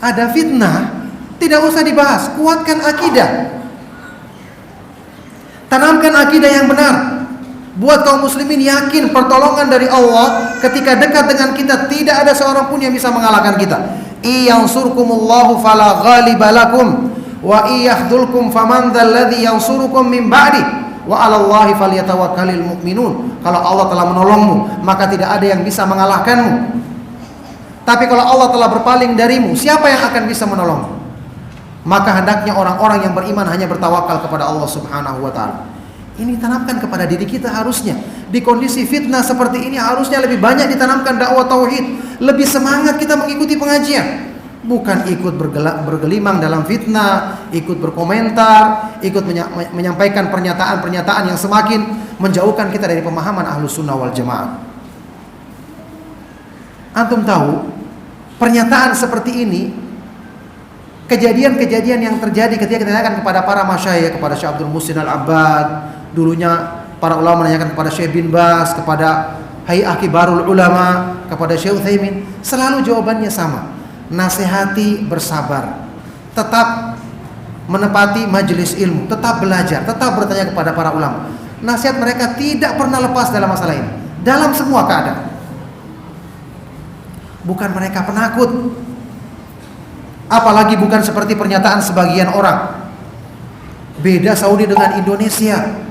Ada fitnah, tidak usah dibahas. Kuatkan akidah, tanamkan akidah yang benar. Buat kaum muslimin yakin pertolongan dari Allah ketika dekat dengan kita, tidak ada seorang pun yang bisa mengalahkan kita. Iyansurkumullahu fala ghaliba lakum wa iyakhdhulkum faman dzalladzi yansurukum min ba'di wa 'alallahi falyatawakkalul mu'minun. Kalau Allah telah menolongmu, maka tidak ada yang bisa mengalahkanmu. Tapi kalau Allah telah berpaling darimu, siapa yang akan bisa menolongmu? Maka hendaknya orang-orang yang beriman hanya bertawakal kepada Allah Subhanahu wa taala. Ini tanamkan kepada diri kita harusnya. Di kondisi fitnah seperti ini harusnya lebih banyak ditanamkan dakwah tauhid. Lebih semangat kita mengikuti pengajian. Bukan ikut bergelimang dalam fitnah, ikut berkomentar, ikut menyampaikan pernyataan-pernyataan yang semakin menjauhkan kita dari pemahaman Ahlus Sunnah wal Jamaah. Antum tahu, pernyataan seperti ini, kejadian-kejadian yang terjadi ketika kita tanyakan kepada para masyayikh, kepada Syekh Abdul Muhsin Al-Abbad, dulunya para ulama menanyakan kepada Syekh bin Baz, kepada Hay'ah Kibarul Ulama, kepada Syekh Utsaimin, selalu jawabannya sama. Nasihati bersabar, tetap menepati majelis ilmu, tetap belajar, tetap bertanya kepada para ulama. Nasihat mereka tidak pernah lepas dalam masalah ini, dalam semua keadaan. Bukan mereka penakut, apalagi bukan seperti pernyataan sebagian orang. Beda Saudi dengan Indonesia.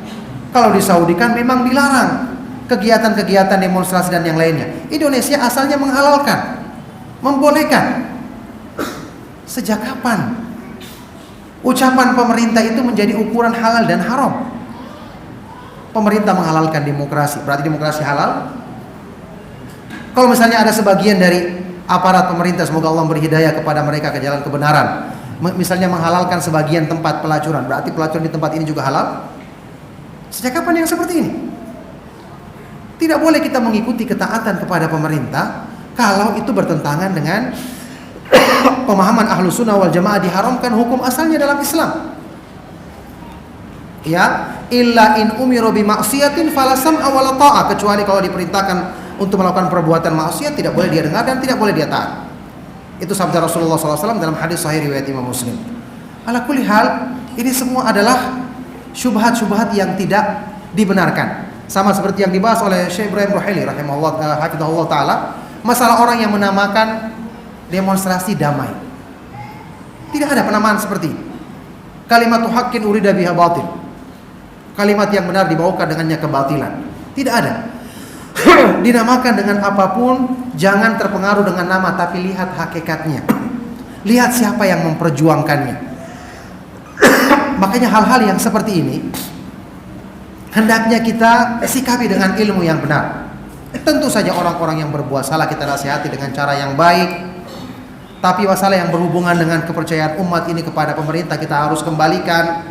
Kalau di Saudi kan memang dilarang kegiatan-kegiatan demonstrasi dan yang lainnya. Indonesia asalnya menghalalkan, membolehkan. Sejak kapan ucapan pemerintah itu menjadi ukuran halal dan haram? Pemerintah menghalalkan demokrasi, berarti demokrasi halal? Kalau misalnya ada sebagian dari aparat pemerintah, semoga Allah beri hidayah kepada mereka ke jalan kebenaran, misalnya menghalalkan sebagian tempat pelacuran, berarti pelacuran di tempat ini juga halal? Sejak kapan yang seperti ini? Tidak boleh kita mengikuti ketaatan kepada pemerintah kalau itu bertentangan dengan pemahaman Ahlus Sunnah wal Jamaah. Diharamkan hukum asalnya dalam Islam. Ya, illa in umiru bi maksiatin fala sam'a wala ta'ah, kecuali kalau diperintahkan untuk melakukan perbuatan maksiat tidak boleh dia dengar dan tidak boleh dia taat. Itu sabda Rasulullah SAW dalam hadis sahih riwayat Imam Muslim. Ala kulli hal, ini semua adalah syubhat-syubhat yang tidak dibenarkan. Sama seperti yang dibahas oleh Syekh Ibrahim Ruhaili rahimahullah hafizahullah taala, masalah orang yang menamakan demonstrasi damai. Tidak ada penamaan seperti ini. Kalimatu haqqin urida biha batil. Kalimat yang benar dibawakan dengannya kebatilan. Tidak ada. dinamakan dengan apapun, jangan terpengaruh dengan nama, tapi lihat hakikatnya. Lihat siapa yang memperjuangkannya. Makanya hal-hal yang seperti ini hendaknya kita sikapi dengan ilmu yang benar. Tentu saja orang-orang yang berbuat salah kita nasihati dengan cara yang baik. Tapi masalah yang berhubungan dengan kepercayaan umat ini kepada pemerintah kita harus kembalikan.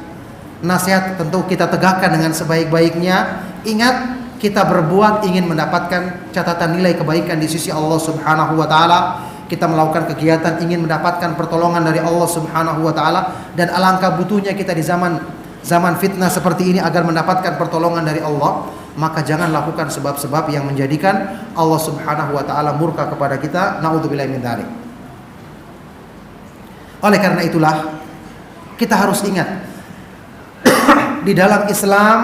Nasihat tentu kita tegakkan dengan sebaik-baiknya. Ingat, kita berbuat ingin mendapatkan catatan nilai kebaikan di sisi Allah Subhanahu wa taala. Kita melakukan kegiatan ingin mendapatkan pertolongan dari Allah Subhanahu wa taala, dan alangkah butuhnya kita di zaman fitnah seperti ini agar mendapatkan pertolongan dari Allah. Maka jangan lakukan sebab-sebab yang menjadikan Allah Subhanahu wa taala murka kepada kita. Naudzubillahi min dzalik. Oleh karena itulah kita harus ingat di dalam Islam,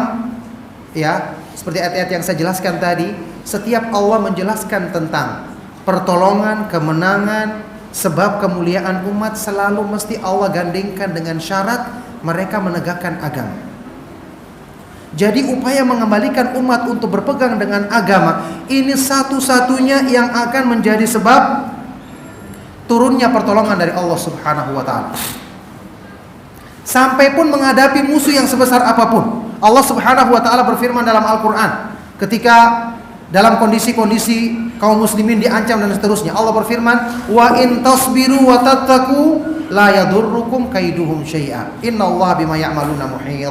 ya, seperti ayat-ayat yang saya jelaskan tadi, setiap Allah menjelaskan tentang pertolongan, kemenangan, sebab kemuliaan umat, selalu mesti Allah gandengkan dengan syarat mereka menegakkan agama. Jadi upaya mengembalikan umat untuk berpegang dengan agama ini satu-satunya yang akan menjadi sebab turunnya pertolongan dari Allah Subhanahu wa taala. Sampai pun menghadapi musuh yang sebesar apapun. Allah Subhanahu wa taala berfirman dalam Al-Qur'an ketika dalam kondisi-kondisi kaum muslimin diancam dan seterusnya. Allah berfirman, "Wa in tasbiru wa tattaqu la yadurrukum kaiduhum syai'a. Innallaha bima ya'maluna muhit."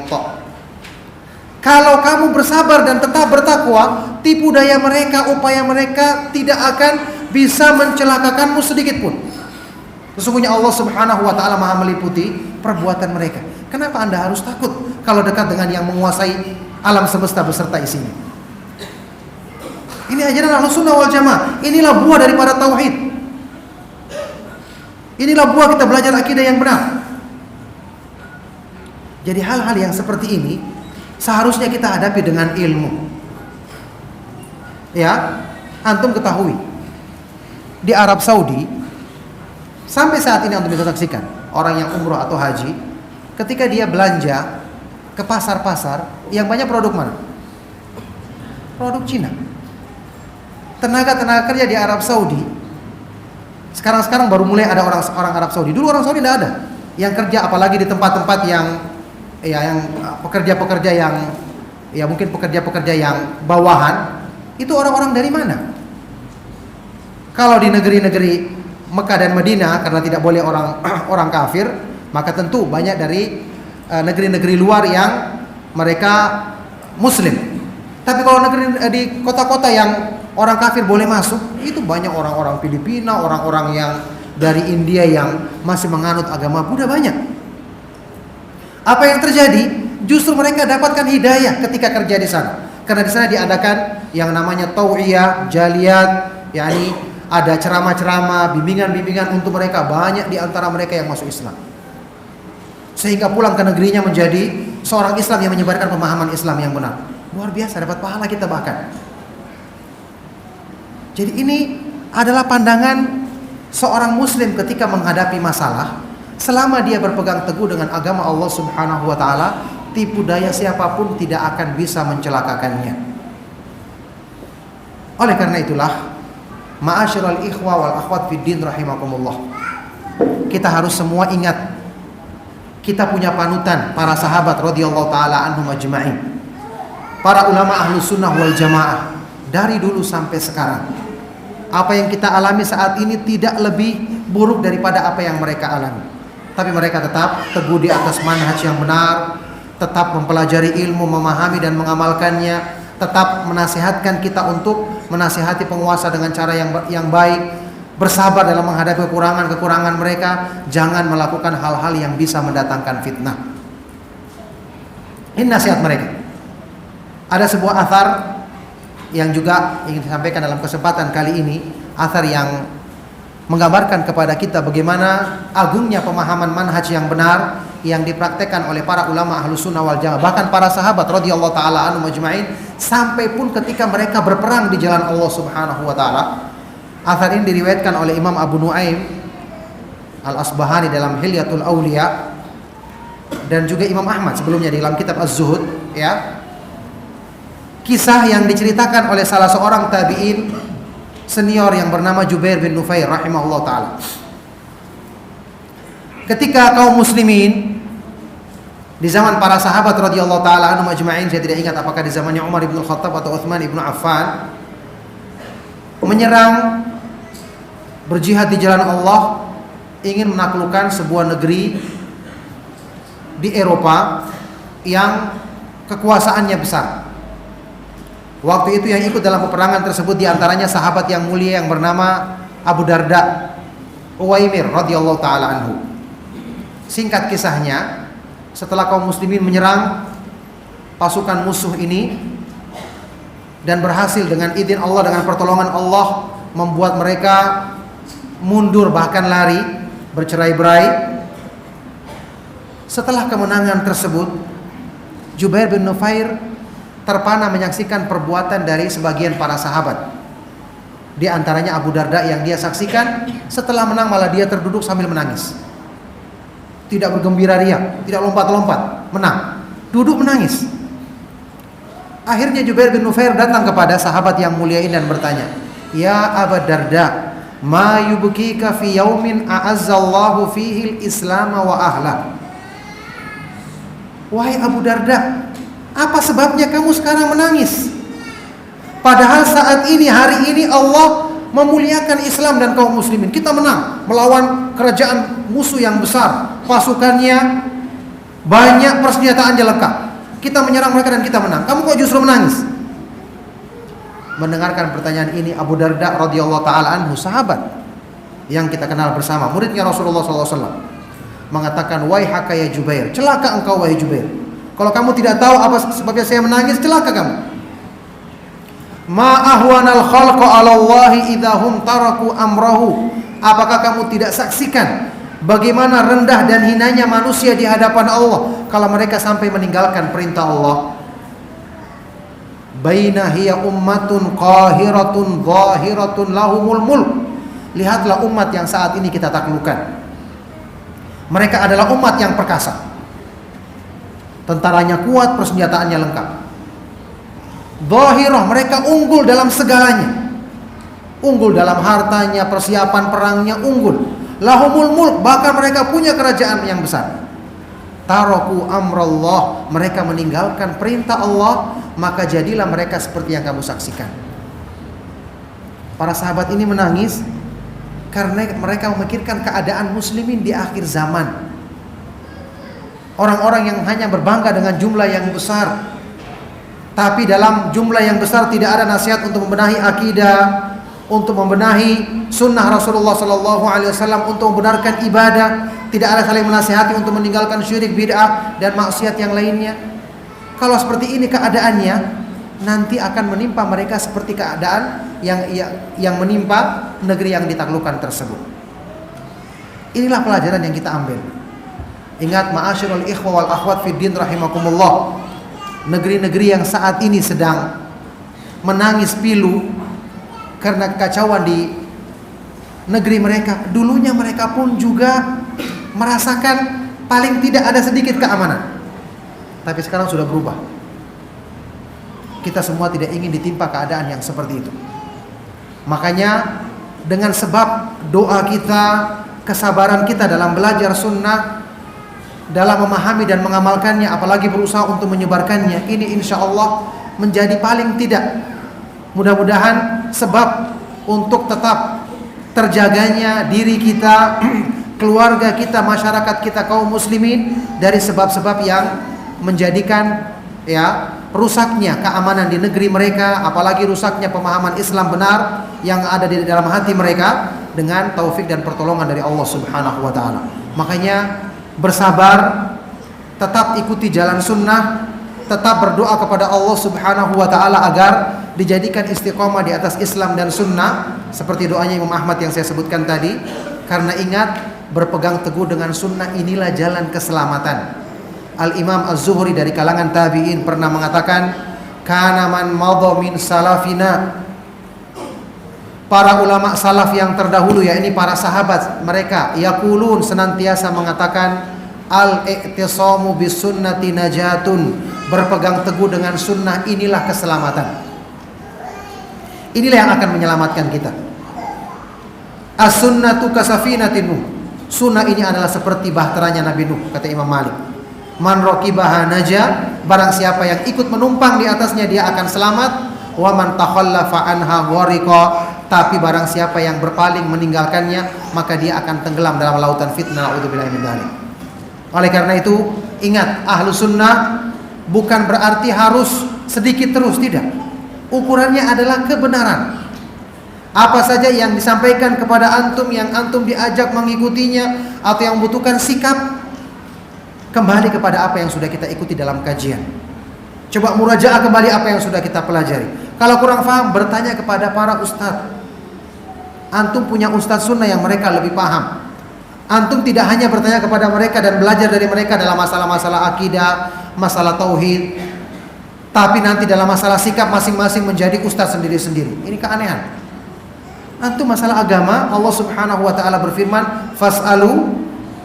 Kalau kamu bersabar dan tetap bertakwa, tipu daya mereka, upaya mereka tidak akan bisa mencelakakanmu sedikit pun. Sesungguhnya Allah Subhanahu wa taala Maha meliputi perbuatan mereka. Kenapa Anda harus takut kalau dekat dengan yang menguasai alam semesta beserta isinya? Ini ajaran Ahlussunnah wal Jamaah. Inilah buah daripada tauhid. Inilah buah kita belajar akidah yang benar. Jadi hal-hal yang seperti ini seharusnya kita hadapi dengan ilmu. Ya, antum ketahui di Arab Saudi sampai saat ini antum bisa saksikan orang yang umroh atau haji, ketika dia belanja ke pasar-pasar, yang banyak produk mana? Produk Cina. Tenaga kerja di Arab Saudi sekarang baru mulai ada orang Arab Saudi. Dulu orang Saudi tidak ada yang kerja, apalagi di tempat-tempat yang pekerja-pekerja yang mungkin pekerja-pekerja yang bawahan. Itu orang-orang dari mana? Kalau di negeri-negeri Mekah dan Madinah, karena tidak boleh orang kafir, maka tentu banyak dari negeri-negeri luar yang mereka Muslim. Tapi kalau negeri di kota-kota yang orang kafir boleh masuk, itu banyak orang-orang Filipina, orang-orang yang dari India yang masih menganut agama Buddha banyak. Apa yang terjadi? Justru mereka dapatkan hidayah ketika kerja di sana. Karena di sana diadakan yang namanya tau'iyah, jaliyat, yakni ada ceramah-ceramah, bimbingan-bimbingan untuk mereka. Banyak di antara mereka yang masuk Islam. Sehingga pulang ke negerinya menjadi seorang Islam yang menyebarkan pemahaman Islam yang benar. Luar biasa, dapat pahala kita bahkan. Jadi ini adalah pandangan seorang muslim ketika menghadapi masalah. Selama dia berpegang teguh dengan agama Allah Subhanahu wa taala, tipu daya siapapun tidak akan bisa mencelakakannya. Oleh karena itulah, ma'asyiral ikhwa wal akhwat fid din rahimakumullah, kita harus semua ingat, kita punya panutan para sahabat radhiyallahu taala anhum ajma'in, para ulama Ahlus Sunnah wal Jamaah dari dulu sampai sekarang. Apa yang kita alami saat ini tidak lebih buruk daripada apa yang mereka alami. Tapi mereka tetap teguh di atas manhaj yang benar, tetap mempelajari ilmu, memahami dan mengamalkannya, tetap menasihatkan kita untuk menasihati penguasa dengan cara yang baik, bersabar dalam menghadapi kekurangan mereka, jangan melakukan hal-hal yang bisa mendatangkan fitnah. Ini nasihat mereka. Ada sebuah athar yang juga ingin disampaikan dalam kesempatan kali ini, athar yang menggambarkan kepada kita bagaimana agungnya pemahaman manhaj yang benar yang dipraktekkan oleh para ulama Ahlus Sunnah wal Jamaah, bahkan para sahabat radhiyallahu taala anhum ajma'in, sampai pun ketika mereka berperang di jalan Allah Subhanahu wa taala. Athar ini diriwayatkan oleh Imam Abu Nuaim Al-Asbahani dalam Hilyatul Auliya, dan juga Imam Ahmad sebelumnya di dalam kitab Az-Zuhud, ya. kisah yang diceritakan oleh salah seorang tabi'in senior yang bernama Jubair bin Nufair rahimahullah ta'ala. Ketika kaum muslimin di zaman para sahabat radhiyallahu ta'ala anhum ajma'in, saya tidak ingat apakah di zamannya Umar bin Khattab atau Utsman bin Affan, menyerang, berjihad di jalan Allah, ingin menaklukkan sebuah negeri di Eropa yang kekuasaannya besar. Waktu itu yang ikut dalam peperangan tersebut diantaranya sahabat yang mulia yang bernama Abu Darda Uwaimir radhiyallahu ta'ala anhu. Singkat kisahnya, setelah kaum muslimin menyerang pasukan musuh ini dan berhasil dengan izin Allah, dengan pertolongan Allah, membuat mereka mundur bahkan lari, bercerai-berai. Setelah kemenangan tersebut, Jubair bin Nufair terpana menyaksikan perbuatan dari sebagian para sahabat. Di antaranya Abu Darda yang dia saksikan setelah menang malah dia terduduk sambil menangis. Tidak bergembira ria, tidak lompat-lompat, menang. Duduk menangis. Akhirnya Jubair bin Nufair datang kepada sahabat yang mulia ini dan bertanya, "Ya Abu Darda, ma yubkika fi yaumin a'azzallahu fihi al-islam wa ahlah?" Wahai Abu Darda, apa sebabnya kamu sekarang menangis? Padahal saat ini, hari ini Allah memuliakan Islam dan kaum muslimin. Kita menang melawan kerajaan musuh yang besar, pasukannya banyak, persenjataannya lengkap. Kita menyerang mereka dan kita menang. Kamu kok justru menangis? Mendengarkan pertanyaan ini, Abu Darda radhiyallahu taala anhu, sahabat yang kita kenal bersama, muridnya Rasulullah SAW, mengatakan, "Waihaka ya Jubair, celaka engkau wahai Jubair. Kalau kamu tidak tahu apa sebabnya saya menangis, celaka kamu. Ma ahwanal khalqa 'ala Allahi idahum taraku amrahu." Apakah kamu tidak saksikan bagaimana rendah dan hinanya manusia di hadapan Allah kalau mereka sampai meninggalkan perintah Allah? Baina hiya ummatun qahiratun zahiratun lahumul mulk. Lihatlah umat yang saat ini kita taklukkan. Mereka adalah umat yang perkasa. Tentaranya kuat, persenjataannya lengkap. Zahirah, mereka unggul dalam segalanya. Unggul dalam hartanya, persiapan perangnya unggul. Lahumul mulk, bahkan mereka punya kerajaan yang besar. Taraku amrallah, mereka meninggalkan perintah Allah, maka jadilah mereka seperti yang kamu saksikan. Para sahabat ini menangis karena mereka memikirkan keadaan muslimin di akhir zaman. Orang-orang yang hanya berbangga dengan jumlah yang besar, tapi dalam jumlah yang besar tidak ada nasihat untuk membenahi akidah, untuk membenahi sunnah Rasulullah SAW, untuk membenarkan ibadah. Tidak ada saling menasihati untuk meninggalkan syirik, bid'ah, dan maksiat yang lainnya. Kalau seperti ini keadaannya, nanti akan menimpa mereka seperti keadaan yang menimpa negeri yang ditaklukkan tersebut. Inilah pelajaran yang kita ambil. Ingat, ma'asyiral ikhwa wal akhwat fid din rahimakumullah, negeri-negeri yang saat ini sedang menangis pilu karena kekacauan di negeri mereka, dulunya mereka pun juga merasakan paling tidak ada sedikit keamanan. Tapi sekarang sudah berubah. Kita semua tidak ingin ditimpa keadaan yang seperti itu. Makanya dengan sebab doa kita, kesabaran kita dalam belajar sunnah, dalam memahami dan mengamalkannya, apalagi berusaha untuk menyebarkannya, ini insya Allah menjadi paling tidak, mudah-mudahan, sebab untuk tetap terjaganya diri kita, keluarga kita, masyarakat kita, kaum muslimin dari sebab-sebab yang menjadikan rusaknya keamanan di negeri mereka, apalagi rusaknya pemahaman Islam benar yang ada di dalam hati mereka, dengan taufik dan pertolongan dari Allah Subhanahu wa taala. Makanya bersabar, tetap ikuti jalan sunnah, tetap berdoa kepada Allah Subhanahu wa taala agar dijadikan istiqomah di atas Islam dan sunnah, seperti doanya Imam Ahmad yang saya sebutkan tadi. Karena ingat, berpegang teguh dengan sunnah inilah jalan keselamatan. Al-Imam Az-Zuhri dari kalangan tabi'in pernah mengatakan, kana man madha min salafina, para ulama salaf yang terdahulu, yakni para sahabat, mereka yaqulun, senantiasa mengatakan, al-i'tisamu bis sunnati najatun, berpegang teguh dengan sunnah, inilah keselamatan. Inilah yang akan menyelamatkan kita. As-sunnatu kasafinatin Nuh. Sunnah ini adalah seperti bahteranya Nabi Nuh, kata Imam Malik. Man raqibaha naja, barang siapa yang ikut menumpang di atasnya dia akan selamat. Wa man takhallafa anha ghariqa, tapi barang siapa yang berpaling meninggalkannya, maka dia akan tenggelam dalam lautan fitnah. A'udzubillahi min dzalik. Oleh karena itu, ingat, ahlu sunnah bukan berarti harus sedikit terus, tidak. Ukurannya adalah kebenaran. Apa saja yang disampaikan kepada antum, yang antum diajak mengikutinya, atau yang membutuhkan sikap, kembali kepada apa yang sudah kita ikuti dalam kajian. Coba murajaah kembali apa yang sudah kita pelajari. Kalau kurang paham, bertanya kepada para ustadz. Antum punya ustadz sunnah yang mereka lebih paham. Antum tidak hanya bertanya kepada mereka dan belajar dari mereka dalam masalah-masalah akidah, masalah tauhid, tapi nanti dalam masalah sikap masing-masing menjadi ustadz sendiri-sendiri. Ini keanehan. Antum masalah agama, Allah Subhanahu wa taala berfirman, "Fas'alu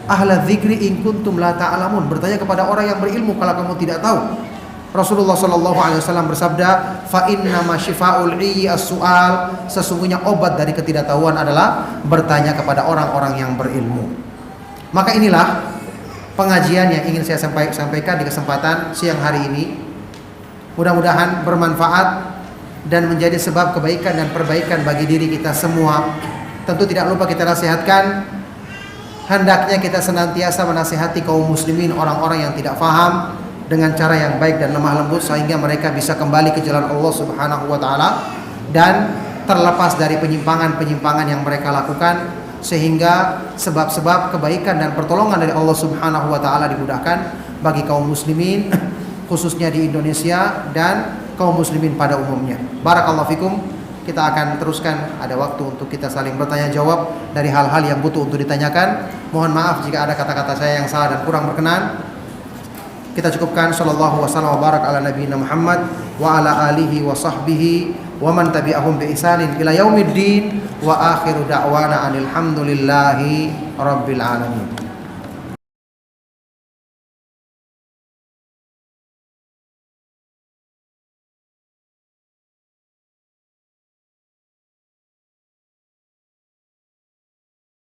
ahla dzikri in kuntum la ta'lamun." Bertanya kepada orang yang berilmu kalau kamu tidak tahu. Rasulullah sallallahu alaihi wasallam bersabda, "Fa inna ma shifaa'ul 'iyyi as-su'al." Sesungguhnya obat dari ketidaktahuan adalah bertanya kepada orang-orang yang berilmu. Maka inilah pengajian yang ingin saya sampaikan di kesempatan siang hari ini. Mudah-mudahan bermanfaat dan menjadi sebab kebaikan dan perbaikan bagi diri kita semua. Tentu tidak lupa kita nasihatkan, hendaknya kita senantiasa menasihati kaum muslimin, orang-orang yang tidak faham, dengan cara yang baik dan lemah lembut, sehingga mereka bisa kembali ke jalan Allah Subhanahu wa taala dan terlepas dari penyimpangan-penyimpangan yang mereka lakukan, sehingga sebab-sebab kebaikan dan pertolongan dari Allah Subhanahu wa taala dimudahkan bagi kaum muslimin, khususnya di Indonesia dan kaum muslimin pada umumnya. Barakallahu fikum. Kita akan teruskan, ada waktu untuk kita saling bertanya jawab dari hal-hal yang butuh untuk ditanyakan. Mohon maaf jika ada kata-kata saya yang salah dan kurang berkenan. Kita cukupkan. Sallallahu wasallam wa barak ala nabiyina Muhammad wa ala alihi wa sahbihi wa man tabi'ahum bi ihsanin ila yaumiddin wa akhiru da'wana anil hamdulillahi rabbil alamin.